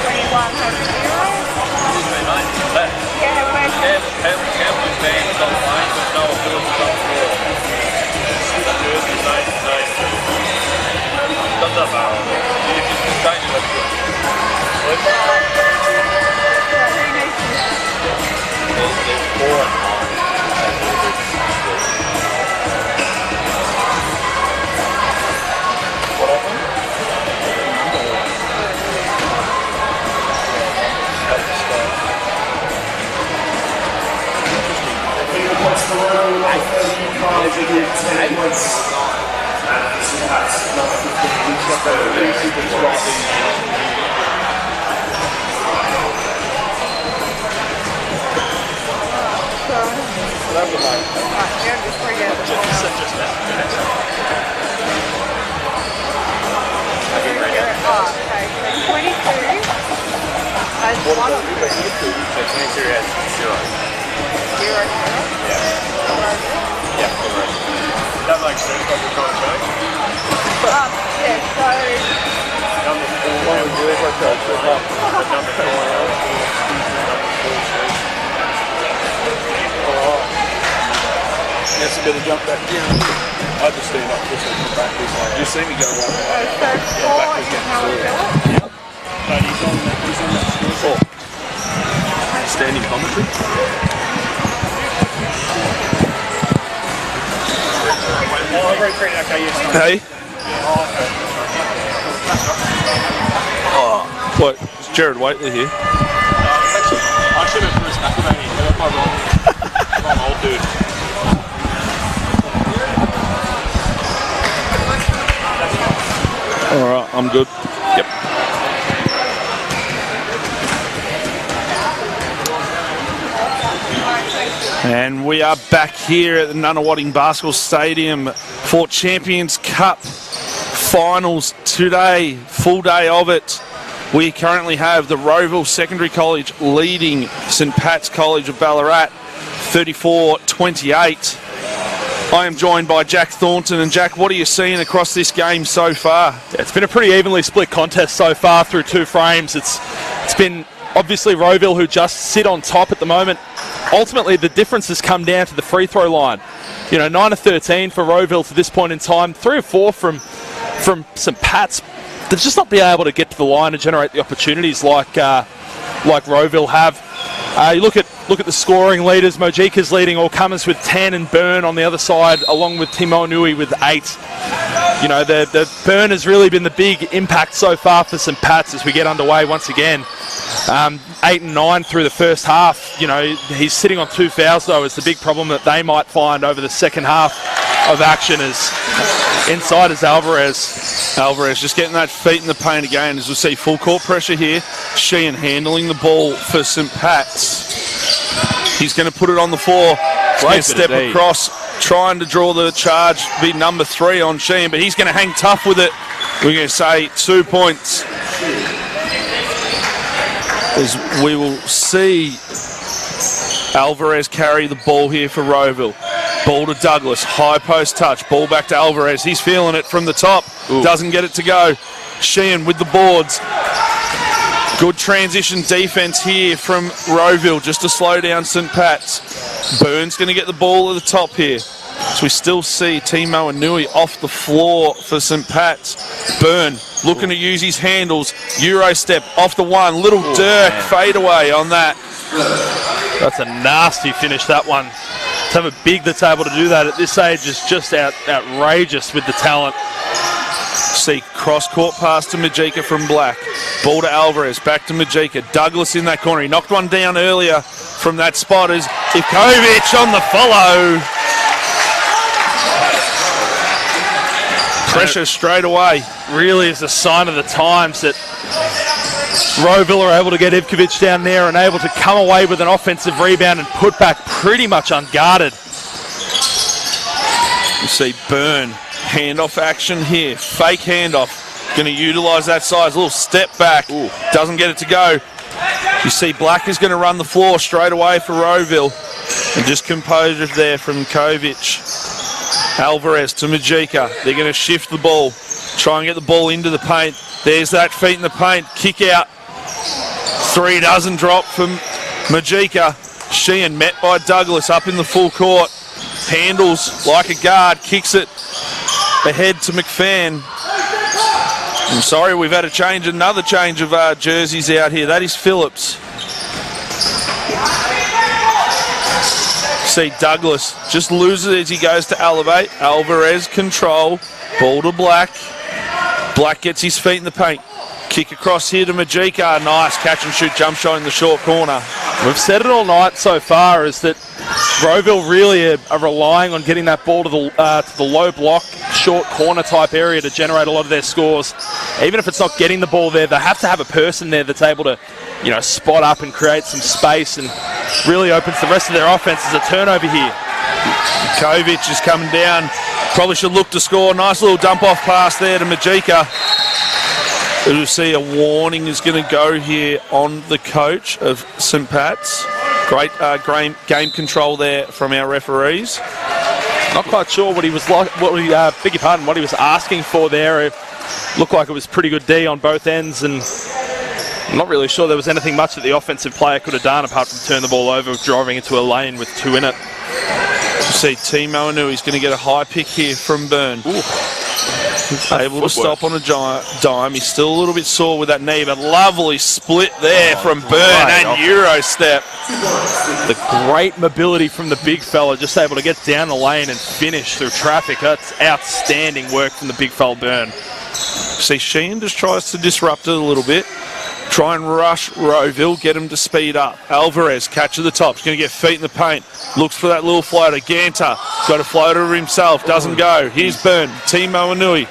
2100 euros. Excuse me, mate. That Yeah, we're Hamilton band's on the lane, but no ability on the floor. Jersey, mate. Thumbs up, Aaron. You can change it up here. who needs to There's 4 and 9. What happened? you're just forget the okay. 22 as one of them. 22 has 0. 0. Yeah, correct. That makes sense, what we're trying to show. Yeah, so Number 4, One of the girls I tried to put up. but number 4, Yes, a bit of jump back down. I just stand up this and come back this way. You see me go one way. so 4 is how we do it. but he's on that score. Standing commentary. Hey. Oh, what? It's Jared Waitley here. I should have Bruce McElvaney. That's my wrong old dude. All right, I'm good. Yep. And we are back here at the Nunawading Basketball Stadium for Champions Cup finals today, full day of it. We currently have the Rowville Secondary College leading St Pat's College of Ballarat 34-28. I am joined by Jack Thornton. And Jack, what are you seeing across this game so far? Yeah, it's been a pretty evenly split contest so far through 2 frames. It's been obviously Rowville who just sit on top at the moment. Ultimately, the difference has come down to the free throw line. You know, 9 of 13 for Rowville to this point in time. 3 or 4 from St Pat's. They've just not been able to get to the line and generate the opportunities like Rowville have. You look at the scoring leaders. Mojika's leading all comers with 10, and Byrne on the other side, along with Timo Nui with 8. You know, the Byrne has really been the big impact so far for St Pat's as we get underway once again. 8 and 9 through the first half. You know, he's sitting on 2 fouls though. Is the big problem that they might find over the second half of action. Is inside is Alvarez. Alvarez just getting that feet in the paint again, as we see full court pressure here. Sheehan handling the ball for St Pat's. He's going to put it on the floor. He's going to step across, trying to draw the charge, be number 3 on Sheehan, but he's going to hang tough with it. We're going to say 2 points. As we will see Alvarez carry the ball here for Rowville. Ball to Douglas, high post touch, ball back to Alvarez. He's feeling it from the top, doesn't get it to go. Sheehan with the boards. Good transition defense here from Rowville just to slow down St Pat's. Byrne's going to get the ball at the top here. So we still see Timo and Nui off the floor for St Pat's. Byrne looking to use his handles. Euro step off the one. Little Dirk fadeaway on that. That's a nasty finish, that one. To have a big that's able to do that at this age is just outrageous with the talent. See cross-court pass to Majika from Black. Ball to Alvarez, back to Majika. Douglas in that corner. He knocked one down earlier from that spot as Ivkovic on the follow. Pressure straight away. Really is a sign of the times that Rowville are able to get Ivkovic down there and able to come away with an offensive rebound and put back pretty much unguarded. You see Byrne, handoff action here. Fake handoff. Going to utilise that size. A little step back. Ooh. Doesn't get it to go. You see Black is going to run the floor straight away for Rowville. And just composure there from Kovic. Alvarez to Majika. They're going to shift the ball. Try and get the ball into the paint. There's that feet in the paint. Kick out. Three doesn't drop from Majika. Sheehan met by Douglas up in the full court. Handles like a guard. Kicks it ahead to McFan. I'm sorry, we've had another change of jerseys out here. That is Phillips. See Douglas just loses as he goes to elevate. Alvarez control. Ball to Black. Black gets his feet in the paint. Kick across here to Majika. Nice catch and shoot jump shot in the short corner. We've said it all night so far is that Rowville really are relying on getting that ball to the low block, short corner type area to generate a lot of their scores. Even if it's not getting the ball there, they have to have a person there that's able to, spot up and create some space and really opens the rest of their offense as a turnover here. Kovic is coming down. Probably should look to score. Nice little dump off pass there to Majika. You'll see a warning is going to go here on the coach of St. Pat's. Great game control there from our referees. Not quite sure what he was like. What he was asking for there. It looked like it was pretty good D on both ends, and I'm not really sure there was anything much that the offensive player could have done apart from turn the ball over, driving into a lane with two in it. You see Timo Anui's going to get a high pick here from Byrne. Ooh. Able to stop on a dime. He's still a little bit sore with that knee, but lovely split there from Byrne and Euro step. The great mobility from the big fella, just able to get down the lane and finish through traffic. That's outstanding work from the big fella Byrne. See, Sheehan just tries to disrupt it a little bit. Try and rush Rowville, get him to speed up. Alvarez, catch at the top. He's going to get feet in the paint. Looks for that little floater. Ganter, got a floater himself. Doesn't go. Here's Byrne. Timo Anui.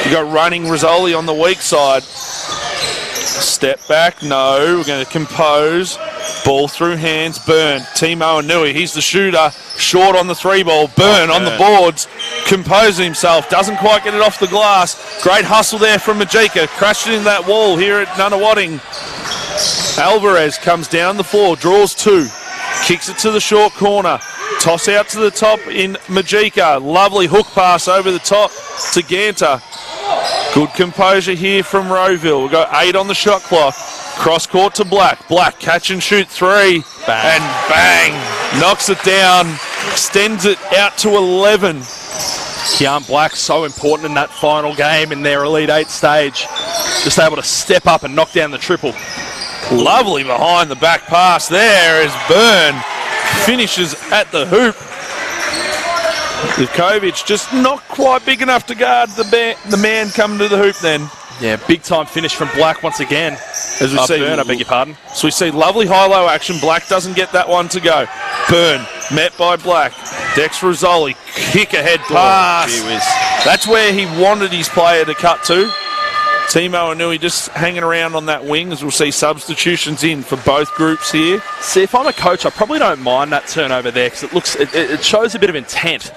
You got running Rizzoli on the weak side. Step back. No. We're going to compose. Ball through hands. Byrne. Timo Anui. He's the shooter. Short on the three ball. Byrne on the boards. Composing himself. Doesn't quite get it off the glass. Great hustle there from Majika. Crashed it in that wall here at Nunawading. Alvarez comes down the floor. Draws two. Kicks it to the short corner. Toss out to the top in Majika. Lovely hook pass over the top to Ganter. Good composure here from Rowville. We've got 8 on the shot clock. Cross court to Black. Black catch and shoot 3. Bang. And bang. Knocks it down. Extends it out to 11. Keon Black so important in that final game in their Elite 8 stage. Just able to step up and knock down the triple. Lovely behind the back pass there as Byrne finishes at the hoop. Ivkovic just not quite big enough to guard the man coming to the hoop then. Yeah, big time finish from Black once again. As we see, Byrne, I beg your pardon. So we see lovely high-low action. Black doesn't get that one to go. Byrne met by Black. Dex Rizzoli, kick ahead pass. That's where he wanted his player to cut to. Timo Anui just hanging around on that wing as we'll see substitutions in for both groups here. See, if I'm a coach, I probably don't mind that turnover there because it shows a bit of intent.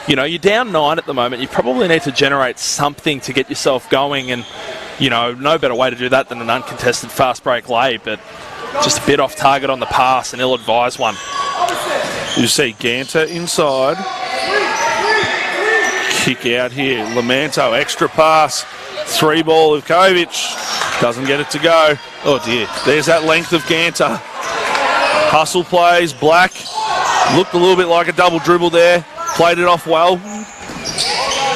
You're down 9 at the moment. You probably need to generate something to get yourself going, and no better way to do that than an uncontested fast break lay, but just a bit off target on the pass, an ill-advised one. You see Ganter inside. Kick out here. Lamanto, extra pass. 3 ball of Kovic. Doesn't get it to go. Oh dear. There's that length of Ganter. Hustle plays. Black. Looked a little bit like a double dribble there. Played it off well.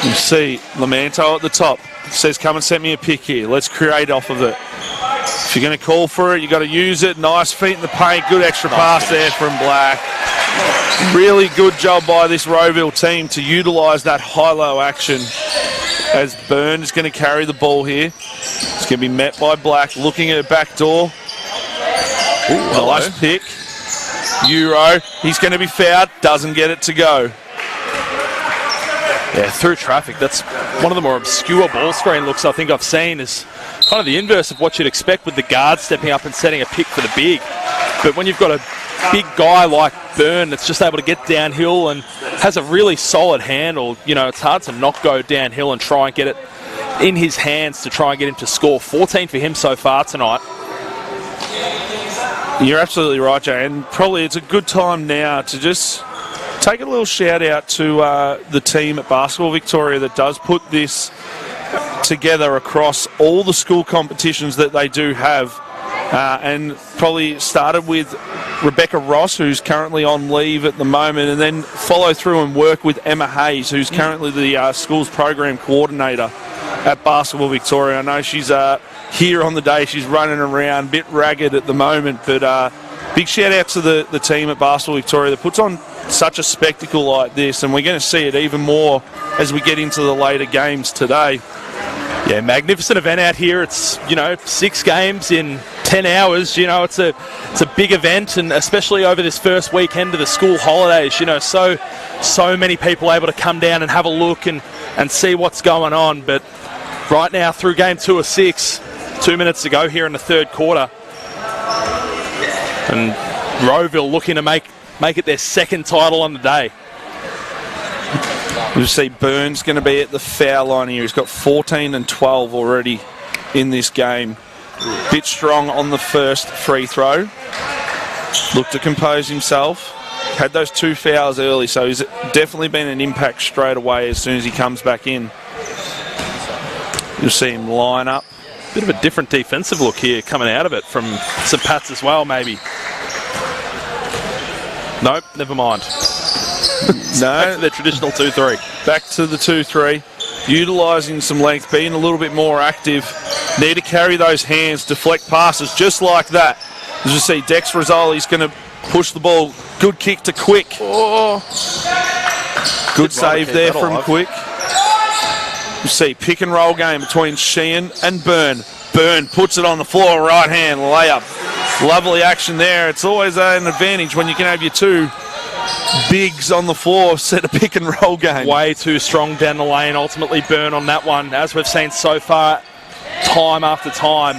You see Lamanto at the top. Says, come and set me a pick here. Let's create off of it. If you're going to call for it, you've got to use it. Nice feet in the paint. Good extra pass there from Black. Really good job by this Rowville team to utilise that high-low action. as Byrne is going to carry the ball here. It's going to be met by Black, looking at a back door. Ooh, nice pick. Euro, he's going to be fouled, doesn't get it to go. Yeah, through traffic. That's one of the more obscure ball screen looks I think I've seen. Is kind of the inverse of what you'd expect with the guard stepping up and setting a pick for the big. But when you've got a big guy like Byrne that's just able to get downhill and has a really solid handle, you know, it's hard to not go downhill and try and get it in his hands to try and get him to score. 14 for him so far tonight. You're absolutely right, Jay, and probably it's a good time now to just take a little shout out to the team at Basketball Victoria that does put this together across all the school competitions that they do have, and probably started with Rebecca Ross, who's currently on leave at the moment, and then follow through and work with Emma Hayes, who's currently the school's program coordinator at Basketball Victoria. I know she's here on the day. She's running around, a bit ragged at the moment, but big shout out to the team at Basketball Victoria that puts on such a spectacle like this, and we're going to see it even more as we get into the later games today. Yeah, magnificent event out here. It's, you know, 6 games in 10 hours. You know, it's a big event, and especially over this first weekend of the school holidays, you know, so many people able to come down and have a look and see what's going on. But right now, through game 2 of 6, 2 minutes to go here in the third quarter, and Rowville looking to make it their second title on the day. You'll see Byrne's going to be at the foul line here. He's got 14 and 12 already in this game. Bit strong on the first free throw. Looked to compose himself. Had those 2 fouls early, so he's definitely been an impact straight away as soon as he comes back in. You'll see him line up. Bit of a different defensive look here coming out of it from St. Pat's as well, maybe. Nope, never mind. No, the traditional 2-3. Back to the 2-3. Utilising some length, being a little bit more active. Need to carry those hands, deflect passes just like that. As you see, Dex Rizzoli's going to push the ball. Good kick to Quick. Oh. Good save there from Quick. You see, pick and roll game between Sheehan and Byrne. Byrne puts it on the floor, right hand layup. Lovely action there. It's always an advantage when you can have your 2 bigs on the floor, set a pick and roll game. Way too strong down the lane. Ultimately, Byrne on that one, as we've seen so far, time after time.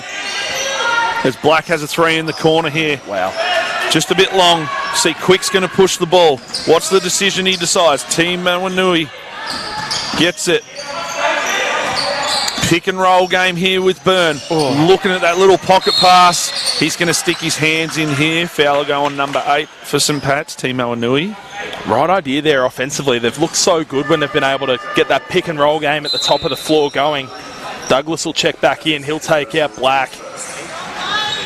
As Black has a 3 in the corner here. Wow. Just a bit long. See, Quick's going to push the ball. What's the decision he decides? Team Mawanui gets it. Pick and roll game here with Byrne. Oh. Looking at that little pocket pass. He's going to stick his hands in here. Foul will go on number 8 for St. Pat's, Team Mawanui. Right idea there offensively. They've looked so good when they've been able to get that pick and roll game at the top of the floor going. Douglas will check back in. He'll take out Black.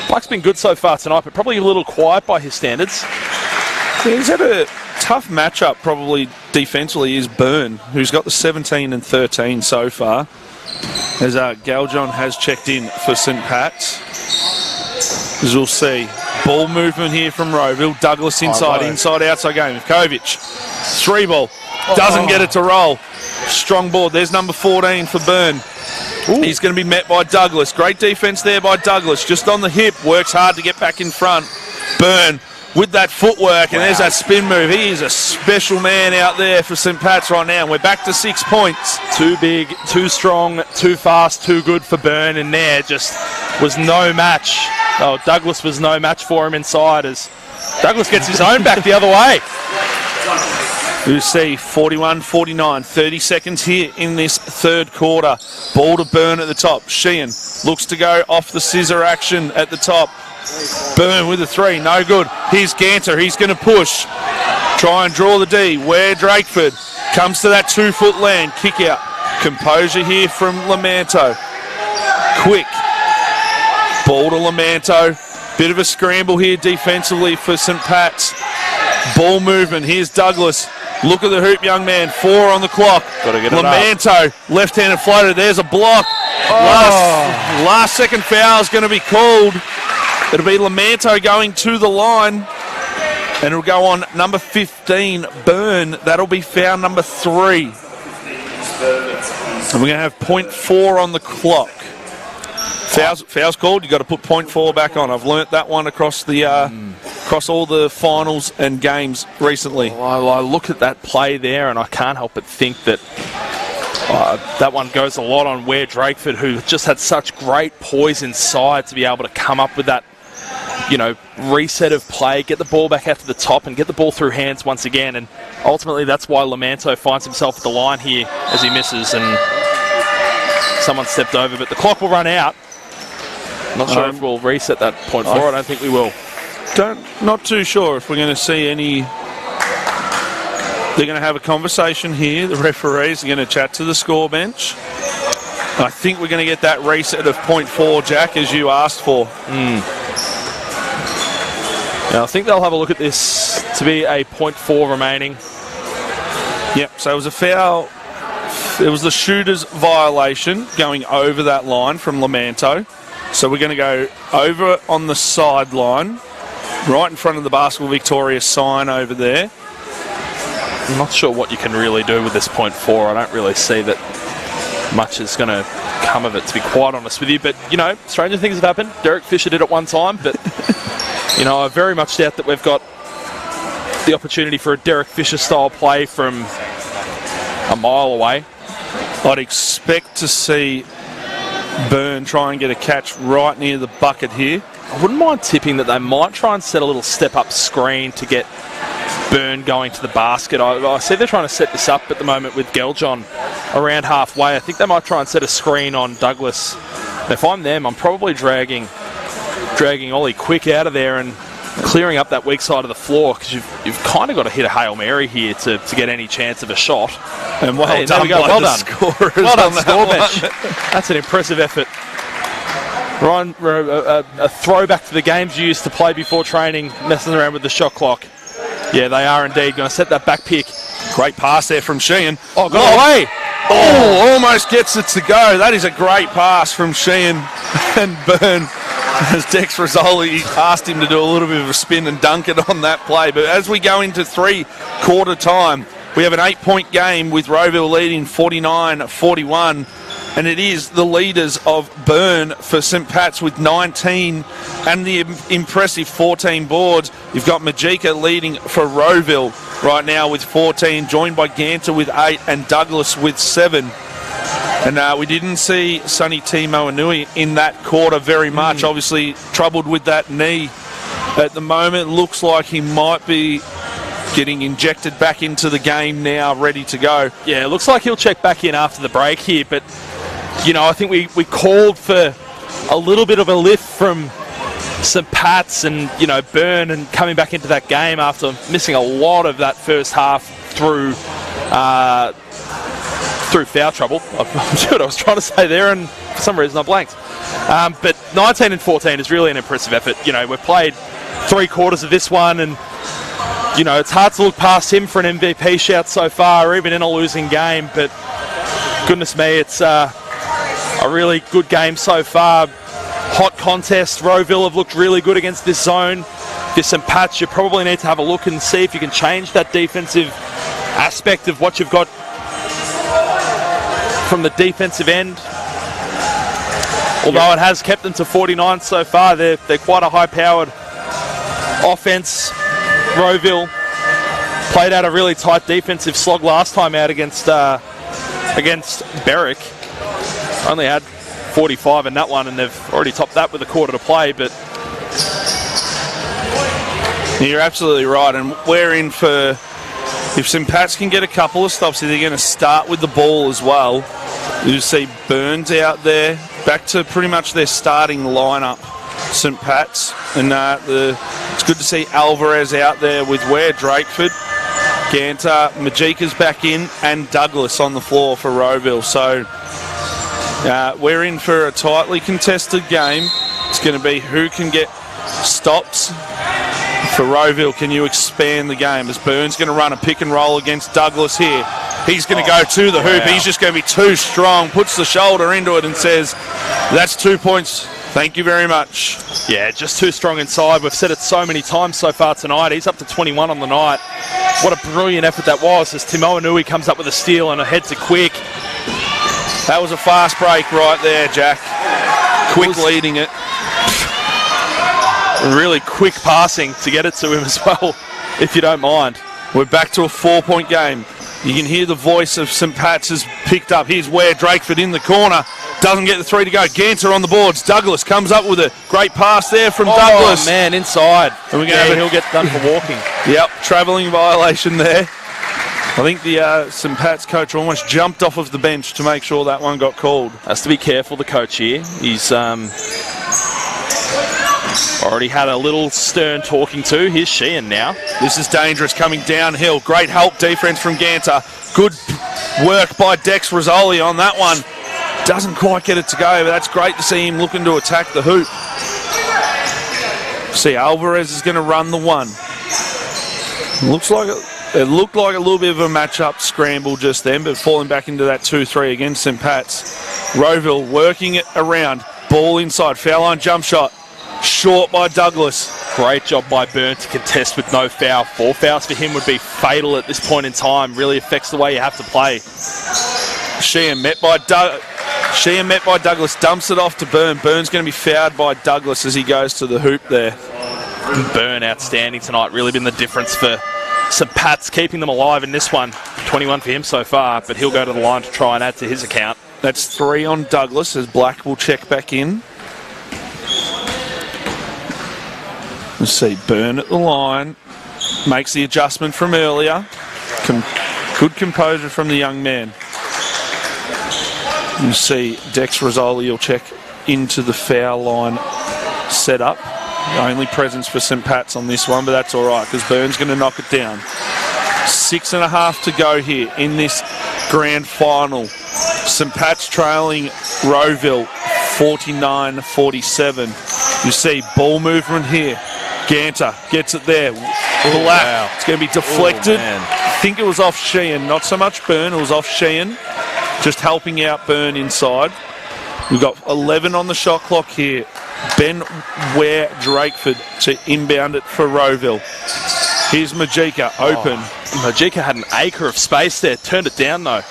Black's been good so far tonight, but probably a little quiet by his standards. Yeah, he's had a tough matchup probably defensively is Byrne, who's got the 17 and 13 so far. As Galjon has checked in for St. Pat's. As we'll see, ball movement here from Rowville. Douglas inside, outside game. Kovic, 3 ball. Doesn't get it to roll. Strong board. There's number 14 for Byrne. Ooh. He's going to be met by Douglas. Great defense there by Douglas. Just on the hip. Works hard to get back in front. Byrne with that footwork, and there's that spin move. He is a special man out there for St. Pat's right now. We're back to 6 points. Too big, too strong, too fast, too good for Byrne, and there just was no match. Oh, Douglas was no match for him inside as Douglas gets his own back the other way. You see 41-49, 30 seconds here in this third quarter. Ball to Byrne at the top. Sheehan looks to go off the scissor action at the top. Byrne with a 3, no good. Here's Ganter, he's going to push. Try and draw the D. Ware Drakeford comes to that 2-foot land. Kick out. Composure here from Lamanto. Quick. Ball to Lamanto. Bit of a scramble here defensively for St. Pat's. Ball movement. Here's Douglas. Look at the hoop, young man. 4 on the clock. Gotta get Lamanto, it up. left-handed floater. There's a block. Oh. Last second foul is going to be called. It'll be Lamanto going to the line. And it'll go on number 15, Byrne. That'll be foul number 3. And we're going to have 0.4 on the clock. Fouls called, you've got to put 0.4 back on. I've learnt that one across the across all the finals and games recently. Well, I look at that play there and I can't help but think that that one goes a lot on Ware Drakeford, who just had such great poise inside to be able to come up with that, reset of play, get the ball back out to the top and get the ball through hands once again. And ultimately that's why Lamanto finds himself at the line here as he misses and someone stepped over, but the clock will run out. Not sure if we'll reset that 0.4. I don't think we will. Not too sure if we're going to see any. They're going to have a conversation here. The referees are going to chat to the score bench. I think we're going to get that reset of 0.4, Jack, as you asked for. Now, I think they'll have a look at this to be a 0.4 remaining. Yep, so it was a foul. It was the shooter's violation going over that line from Lamanto. So we're going to go over on the sideline, right in front of the Basketball Victoria sign over there. I'm not sure what you can really do with this 0.4. I don't really see that much is going to come of it, to be quite honest with you. But, stranger things have happened. Derek Fisher did it one time, but, I very much doubt that we've got the opportunity for a Derek Fisher-style play from a mile away. I'd expect to see Byrne try and get a catch right near the bucket here. I wouldn't mind tipping that they might try and set a little step-up screen to get Byrne going to the basket. I see they're trying to set this up at the moment with Geljon around halfway. I think they might try and set a screen on Douglas. If I'm them, I'm probably dragging Ollie Quick out of there and clearing up that weak side of the floor, because you've kind of got to hit a Hail Mary here to get any chance of a shot. And well done, well done. Scorers well done, on score that bench. That's an impressive effort. Ryan, a throwback to the games you used to play before training, messing around with the shot clock. Yeah, they are indeed going to set that back pick. Great pass there from Sheehan. Oh, got away. Oh, almost gets it to go. That is a great pass from Sheehan and Byrne. As Dex Rizzoli asked him to do a little bit of a spin and dunk it on that play. But as we go into three-quarter time, we have an 8-point game with Rowville leading 49-41. And it is the leaders of Byrne for St. Pat's with 19 and the impressive 14 boards. You've got Majika leading for Rowville right now with 14, joined by Ganter with 8 and Douglas with 7. And we didn't see Sonny Timo Anui in that quarter very much. Obviously troubled with that knee at the moment. Looks like he might be getting injected back into the game now, ready to go. Yeah, it looks like he'll check back in after the break here. But, I think we called for a little bit of a lift from St. Pat's and, Byrne and coming back into that game after missing a lot of that first half through foul trouble. I knew what I was trying to say there, and for some reason I blanked. But 19 and 14 is really an impressive effort. We've played 3 quarters of this one, and it's hard to look past him for an MVP shout so far, even in a losing game. But goodness me, it's a really good game so far. Hot contest. Rowville have looked really good against this zone. There's some patch. You probably need to have a look and see if you can change that defensive aspect of what you've got from the defensive end. Although it has kept them to 49 so far, they're quite a high-powered offense. Rowville played out a really tight defensive slog last time out against Berwick. Only had 45 in that one, and they've already topped that with a quarter to play. But you're absolutely right, and we're in for, if St. Pat's can get a couple of stops, they're going to start with the ball as well. You see Burns out there, back to pretty much their starting lineup, St. Pat's. And it's good to see Alvarez out there with Ware Drakeford, Ganter, Majika's back in, and Douglas on the floor for Rowville. So we're in for a tightly contested game. It's going to be who can get stops. For Rowville, can you expand the game? As Burns going to run a pick and roll against Douglas here. He's going to go to the hoop. He's just going to be too strong, puts the shoulder into it and says, that's 2 points. Thank you very much. Yeah, just too strong inside. We've said it so many times so far tonight. He's up to 21 on the night. What a brilliant effort that was as Timo Anui comes up with a steal and a head to Quick. That was a fast break right there, Jack. Quick leading it. Really quick passing to get it to him as well, if you don't mind. We're back to a 4-point game. You can hear the voice of St. Pat's has picked up. Here's Ware Drakeford in the corner. Doesn't get the 3 to go. Ganter on the boards. Douglas comes up with a great pass there from Douglas. Oh, man, inside. And we're gonna he'll get done for walking. Yep, travelling violation there. I think the St. Pat's coach almost jumped off of the bench to make sure that one got called. Has to be careful, the coach here. He's already had a little stern talking to. Here's Sheehan now. This is dangerous coming downhill. Great help defence from Ganter. Good work by Dex Rizzoli on that one. Doesn't quite get it to go, but that's great to see him looking to attack the hoop. See, Alvarez is going to run the one. It looked like a little bit of a match-up scramble just then, but falling back into that 2-3 against St. Pat's. Rowville working it around. Ball inside. Foul line jump shot. Short by Douglas. Great job by Byrne to contest with no foul. 4 fouls for him would be fatal at this point in time. Really affects the way you have to play. Sheehan met by Douglas. Dumps it off to Byrne. Byrne's going to be fouled by Douglas as he goes to the hoop there. Byrne outstanding tonight. Really been the difference for St. Pat's, keeping them alive in this one. 21 for him so far, but he'll go to the line to try and add to his account. That's 3 on Douglas as Black will check back in. Let's see, Byrne at the line. Makes the adjustment from earlier. Good composure from the young man. You see Dex Rizzoli will check into the foul line setup. Only presence for St. Pat's on this one, but that's all right because Byrne's going to knock it down. 6.5 to go here in this grand final. St. Pat's trailing Rowville 49-47. You see ball movement here. Ganter gets it there. Black. Wow. It's going to be deflected. I think it was off Sheehan. Not so much Byrne. It was off Sheehan. Just helping out Byrne inside. We've got 11 on the shot clock here. Ben Ware Drakeford to inbound it for Rowville. Here's Majika open. Majika had an acre of space there. Turned it down though.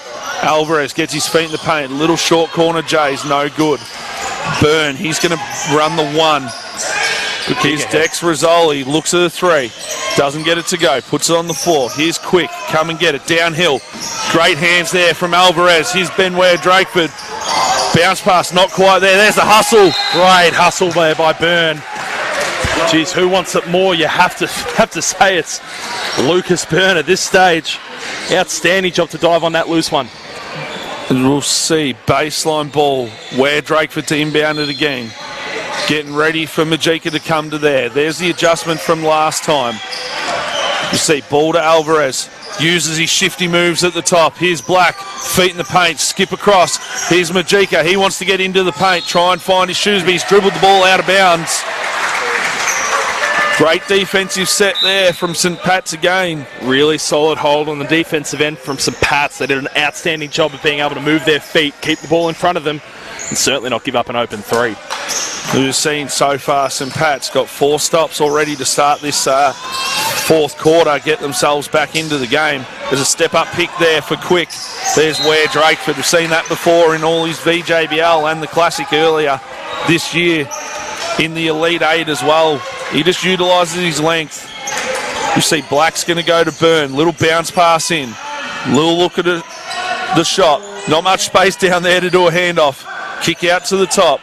Alvarez gets his feet in the paint. Little short corner Jay's no good. Byrne, he's going to run the one. Here's Dex Rizzoli, looks at the 3. Doesn't get it to go. Puts it on the floor. Here's Quick. Come and get it. Downhill. Great hands there from Alvarez. Here's Ben Ware Drakeford. Bounce pass, not quite there. There's the hustle. Great hustle there by Byrne. Geez, who wants it more? You have to say it's Lucas Byrne at this stage. Outstanding job to dive on that loose one. And we'll see baseline ball. Ware Drakeford to inbound it again. Getting ready for Majika to come to there. There's the adjustment from last time. You see ball to Alvarez. Uses his shifty moves at the top. Here's Black. Feet in the paint. Skip across. Here's Majika. He wants to get into the paint. Try and find his shoes, but he's dribbled the ball out of bounds. Great defensive set there from St. Pat's again. Really solid hold on the defensive end from St. Pat's. They did an outstanding job of being able to move their feet, keep the ball in front of them, and certainly not give up an open 3. We've seen so far St. Pat's got 4 stops already to start this fourth quarter, get themselves back into the game. There's a step-up pick there for Quick. There's Ware Drakeford. We've seen that before in all his VJBL and the Classic earlier this year in the Elite 8 as well. He just utilises his length. You see Black's going to go to Byrne. Little bounce pass in. Little look at the shot. Not much space down there to do a handoff. Kick out to the top.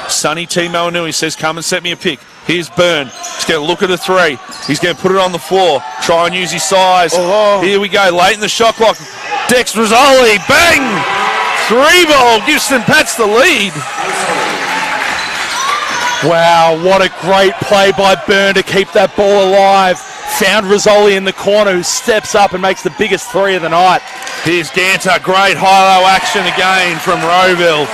Sonny Timo Anui says, come and set me a pick. Here's Byrne. He's going to look at a 3. He's going to put it on the floor. Try and use his size. Here we go. Late in the shot clock. Dex Rizzoli. Bang! 3 ball. Gives St. Pat's the lead. Wow, what a great play by Byrne to keep that ball alive. Found Rizzoli in the corner, who steps up and makes the biggest 3 of the night. Here's Ganter. Great high-low action again from Rowville.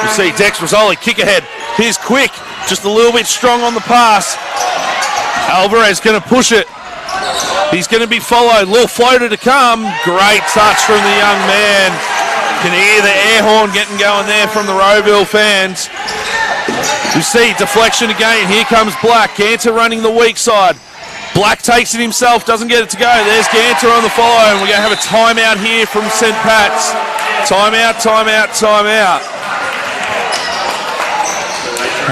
You see Dex Rizzoli kick ahead. Here's Quick. Just a little bit strong on the pass. Alvarez going to push it. He's going to be followed. Little floater to come. Great touch from the young man. Can hear the air horn getting going there from the Rowville fans. You see deflection again. Here comes Black. Ganter running the weak side. Black takes it himself. Doesn't get it to go. There's Ganter on the follow. And we're going to have a timeout here from St. Pat's. Timeout, timeout, timeout.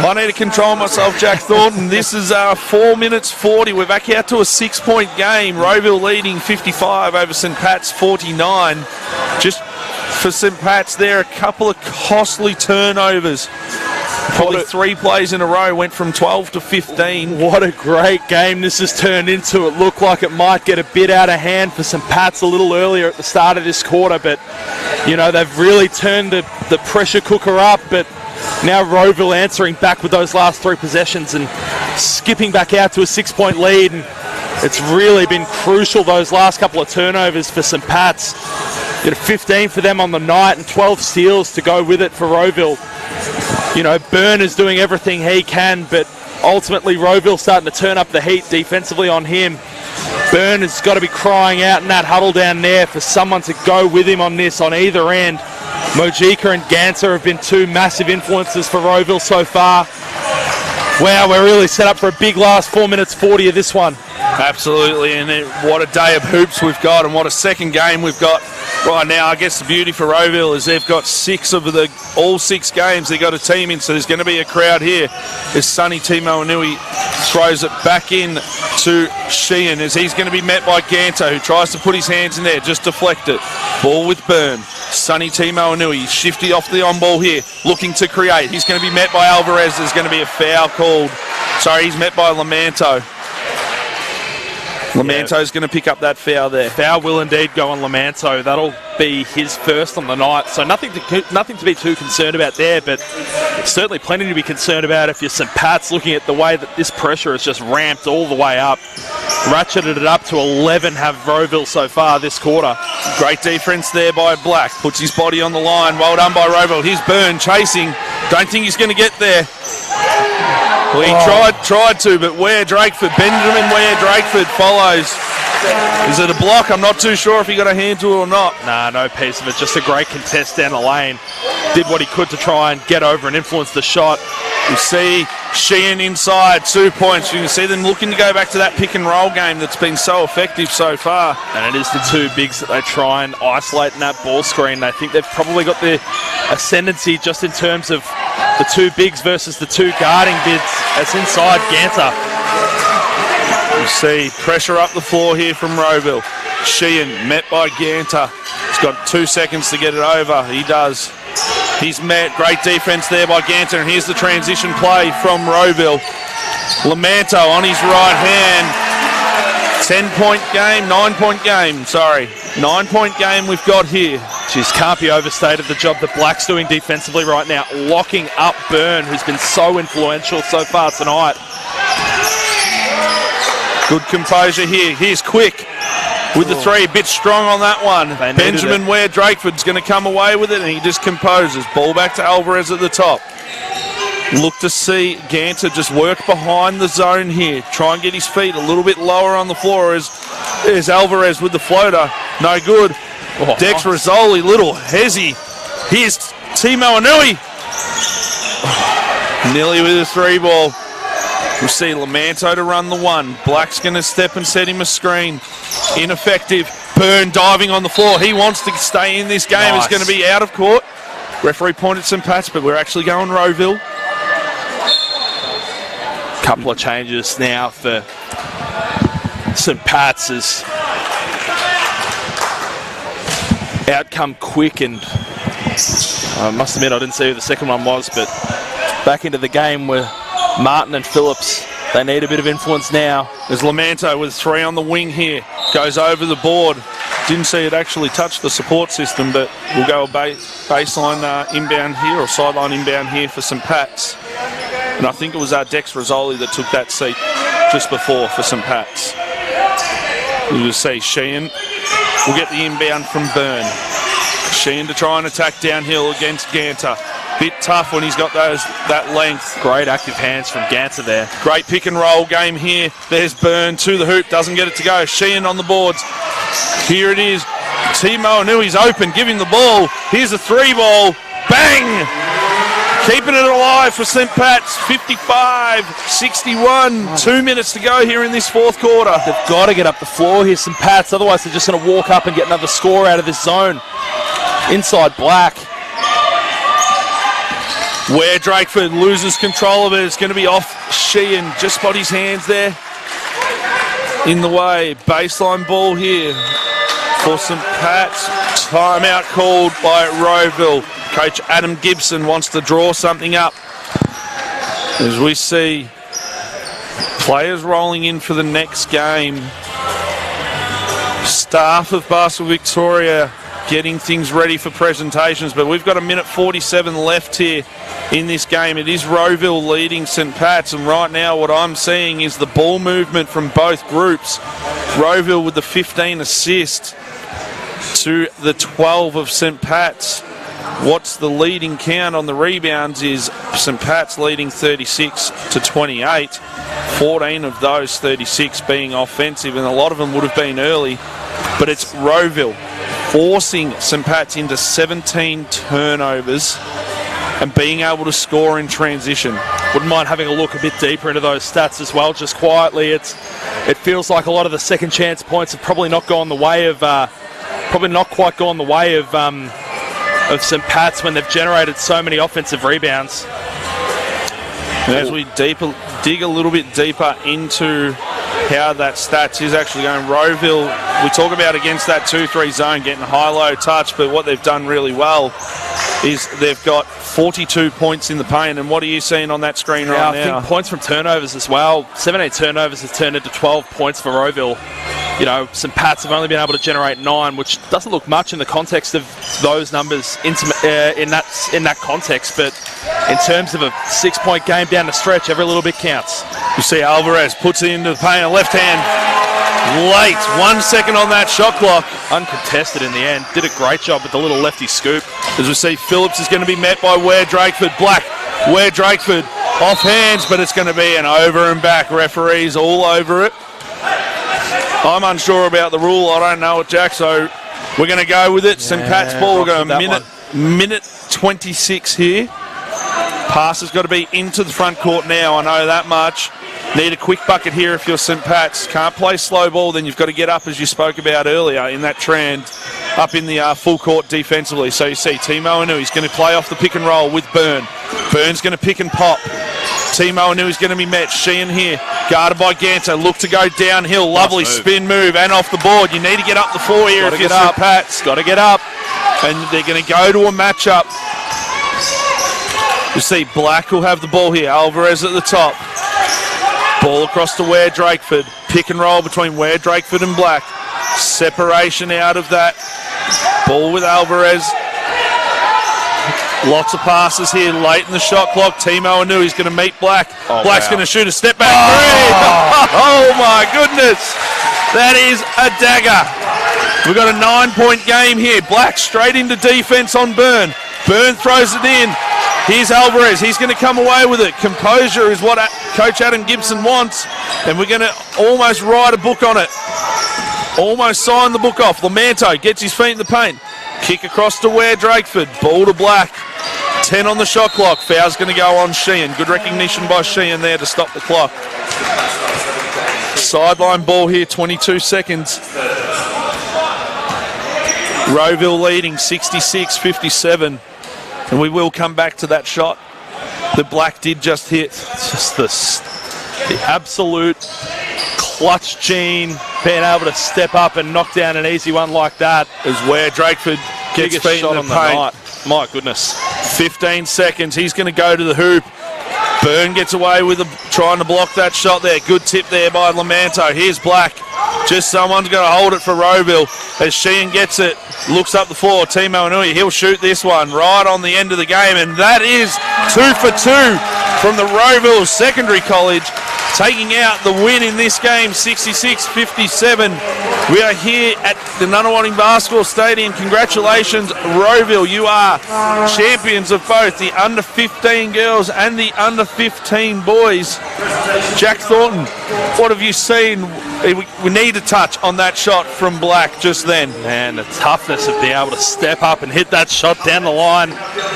I need to control myself, Jack Thornton. This is 4 minutes 40. We're back out to a 6-point game. Rowville leading 55 over St. Pat's 49. Just for St. Pat's there, a couple of costly turnovers. Probably 3 plays in a row, went from 12 to 15. What a great game this has turned into. It looked like it might get a bit out of hand for St. Pat's a little earlier at the start of this quarter, but, you know, they've really turned the pressure cooker up, but now Rowville answering back with those last 3 possessions and skipping back out to a 6-point lead. And it's really been crucial, those last couple of turnovers for St. Pat's. 15 for them on the night and 12 steals to go with it for Rowville. You know, Byrne is doing everything he can, but ultimately Rowville starting to turn up the heat defensively on him. Byrne has got to be crying out in that huddle down there for someone to go with him on this on either end. Mojika and Ganser have been 2 massive influences for Rowville so far. Wow, we're really set up for a big last 4 minutes 40 of this one. Absolutely, and what a day of hoops we've got, and what a second game we've got right now. I guess the beauty for Rowville is they've got all 6 games they've got a team in, so there's going to be a crowd here as Sonny Timo Anui throws it back in to Sheehan as he's going to be met by Ganto, who tries to put his hands in there, just deflect it. Ball with Byrne. Sonny Timo Anui, shifty off the on ball here, looking to create. He's going to be met by Alvarez. There's going to be a foul called. Sorry, he's met by Lamanto. Lamanto's going to pick up that foul there. Foul will indeed go on Lamanto. That'll be his first on the night. So nothing to be too concerned about there, but certainly plenty to be concerned about if you're St. Pat's, looking at the way that this pressure has just ramped all the way up. Ratcheted it up to 11 have Rowville so far this quarter. Great defense there by Black. Puts his body on the line. Well done by Rowville. Here's Byrne chasing. Don't think he's going to get there. Well, he tried to, but Benjamin Ware Drakeford follows. Is it a block? I'm not too sure if he got a hand to it or not. Nah, no piece of it. Just a great contest down the lane. Did what he could to try and get over and influence the shot. You see Sheehan inside, 2 points. You can see them looking to go back to that pick and roll game that's been so effective so far. And it is the 2 bigs that they try and isolate in that ball screen. I think they've probably got the ascendancy just in terms of the 2 bigs versus the 2 guarding bids. That's inside Ganter. You see pressure up the floor here from Rowville. Sheehan met by Ganter. He's got 2 seconds to get it over. He does. He's met. Great defense there by Ganter. And here's the transition play from Rowville. Lamanto on his right hand. 10-point game, 9-point game, sorry. 9-point game we've got here. Jeez, can't be overstated the job that Black's doing defensively right now, locking up Byrne, who's been so influential so far tonight. Good composure here. Here's Quick with the 3, a bit strong on that one. Benjamin Ware Drakeford's going to come away with it, and he just composes. Ball back to Alvarez at the top. Look to see Ganter just work behind the zone here. Try and get his feet a little bit lower on the floor as Alvarez with the floater. No good. Oh, Dex Rizzoli, little hezzy. Here's Timo Anui. Nearly with a 3 ball. We'll see Lamanto to run the 1. Black's going to step and set him a screen. Ineffective. Byrne diving on the floor. He wants to stay in this game. Nice. It's going to be out of court. Referee pointed St. Pat's, but we're actually going Rowville. Couple of changes now for St. Pat's as out come Quick, and I must admit I didn't see who the second one was, but back into the game were Martin and Phillips. They need a bit of influence now. There's Lamanto with 3 on the wing here. Goes over the board. Didn't see it actually touch the support system, but we'll go a baseline inbound here, or sideline inbound here for St. Pat's. And I think it was Dex Rizzoli that took that seat just before for St. Pat's. We'll see Sheehan will get the inbound from Byrne. Sheehan to try and attack downhill against Ganter. Bit tough when he's got that length. Great active hands from Ganter there. Great pick and roll game here. There's Byrne to the hoop, doesn't get it to go. Sheehan on the boards. Here it is. Timo Anui's open, giving the ball. Here's a 3 ball. Bang! Keeping it alive for St. Pat's. 55-61. 2 minutes to go here in this 4th quarter. They've got to get up the floor here, St. Pat's. Otherwise, they're just going to walk up and get another score out of this zone. Inside Black. Where Drakeford loses control of it, it's going to be off Sheehan. Just spot his hands there. In the way. Baseline ball here for St. Pat's. Timeout called by Rowville. Coach Adam Gibson wants to draw something up. As we see players rolling in for the next game. Staff of Basketball Victoria getting things ready for presentations, but we've got 1:47 left here in this game. It is Rowville leading St. Pat's, and right now what I'm seeing is the ball movement from both groups. Rowville with the 15 assists to the 12 of St. Pat's. What's the leading count on the rebounds is St. Pat's leading 36-28. 14 of those 36 being offensive, and a lot of them would have been early, but it's Rowville forcing St. Pat's into 17 turnovers and being able to score in transition. Wouldn't mind having a look a bit deeper into those stats as well, just quietly. It feels like a lot of the second chance points have probably not gone the way of, probably not quite gone the way of St. Pat's when they've generated so many offensive rebounds. And as we dig a little bit deeper into how that stats is actually going, Rowville, we talk about against that 2-3 zone, getting high-low touch, but what they've done really well is they've got 42 points in the paint. And what are you seeing on that screen right now? I think points from turnovers as well. 17 turnovers has turned into 12 points for Rowville. You know, St. Pat's have only been able to generate 9, which doesn't look much in the context of those numbers in that context. But in terms of a 6-point game down the stretch, every little bit counts. You see Alvarez puts it into the paint, a left hand late. 1 second on that shot clock. Uncontested in the end. Did a great job with the little lefty scoop. As we see, Phillips is going to be met by Ware Drakeford. Black, Ware Drakeford off hands, but it's going to be an over and back. Referees all over it. I'm unsure about the rule. I don't know it, Jack, so we're going to go with it. St. Pat's ball. We've got a minute 26 here. Pass has got to be into the front court now. I know that much. Need a quick bucket here if you're St. Pat's. Can't play slow ball, then you've got to get up, as you spoke about earlier, in that trend, up in the full court defensively. So you see Timo Anu, he's going to play off the pick and roll with Byrne. Byrne's going to pick and pop. Timo Anu is going to be met. Sheehan here, guarded by Ganto. Look to go downhill. Lovely spin move and off the board. You need to get up the floor here if you're St. Pat's. Got to get up. And they're going to go to a matchup. You see Black will have the ball here. Alvarez at the top. Ball across to Ware Drakeford. Pick and roll between Ware Drakeford and Black. Separation out of that. Ball with Alvarez. Lots of passes here late in the shot clock. Timo Anu, he's going to meet Black. Black's going to shoot a step back three. Oh my goodness. That is a dagger. We've got a 9-point game here. Black straight into defense on Byrne. Byrne throws it in. Here's Alvarez. He's going to come away with it. Composure is what Coach Adam Gibson wants, and we're going to almost write a book on it. Almost sign the book off. Lamanto gets his feet in the paint. Kick across to Ware Drakeford. Ball to Black. 10 on the shot clock. Foul's going to go on Sheehan. Good recognition by Sheehan there to stop the clock. Sideline ball here, 22 seconds. Rowville leading 66-57. And we will come back to that shot that Black did just hit. It's just the absolute clutch gene, being able to step up and knock down an easy one like that. Is where Drakeford gets Biggest beat shot in on the the paint. night. My goodness. 15 seconds. He's going to go to the hoop. Byrne gets away with trying to block that shot there. Good tip there by Lamanto. Here's Black. Just someone's got to hold it for Rowville. As Sheehan gets it, looks up the floor. Timo Anui, he'll shoot this one right on the end of the game. And that is 2 for 2 from the Rowville Secondary College, taking out the win in this game, 66-57. We are here at the Nunawading Basketball Stadium. Congratulations, Rowville. You are champions of both the under-15 girls and the under-15 boys. Jack Thornton, what have you seen? We need a touch on that shot from Black just then. Man, the toughness of being able to step up and hit that shot down the line,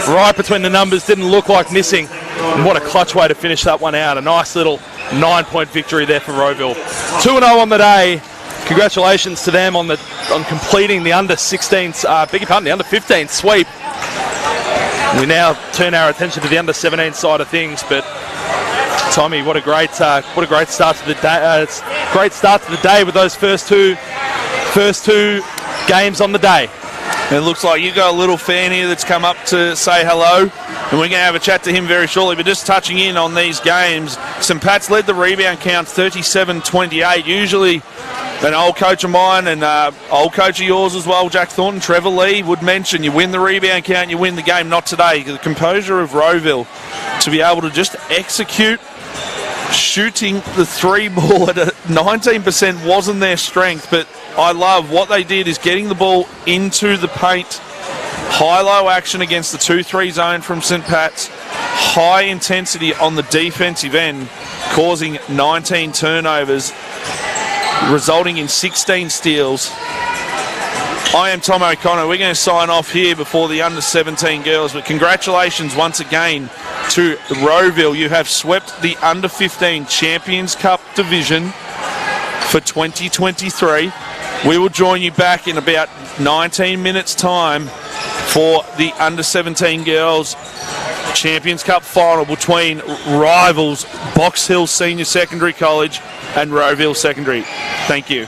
right between the numbers, didn't look like missing. And what a clutch way to finish that one out. A nice little 9-point victory there for Rowville. 2-0 on the day. congratulations to them on completing the under 16s, the under 15 sweep. We now turn our attention to the under 17 side of things, but Tommy, what a great start to the day! Great start to the day with those first two games on the day. It looks like you got a little fan here that's come up to say hello, and we're going to have a chat to him very shortly. But just touching in on these games, St Pat's led the rebound count 37-28. Usually an old coach of mine and old coach of yours as well, Jack Thornton, Trevor Lee, would mention you win the rebound count, you win the game. Not today. The composure of Rowville to be able to just execute shooting the three ball at 19% wasn't their strength, but I love what they did is getting the ball into the paint, high-low action against the 2-3 zone from St Pat's, high intensity on the defensive end, causing 19 turnovers, resulting in 16 steals. I am Tom O'Connor. We're going to sign off here before the under-17 girls, but congratulations once again to Rowville. You have swept the under-15 Champions Cup division for 2023. We will join you back in about 19 minutes' time for the under-17 girls Champions Cup final between rivals Box Hill Senior Secondary College and Rowville Secondary. Thank you.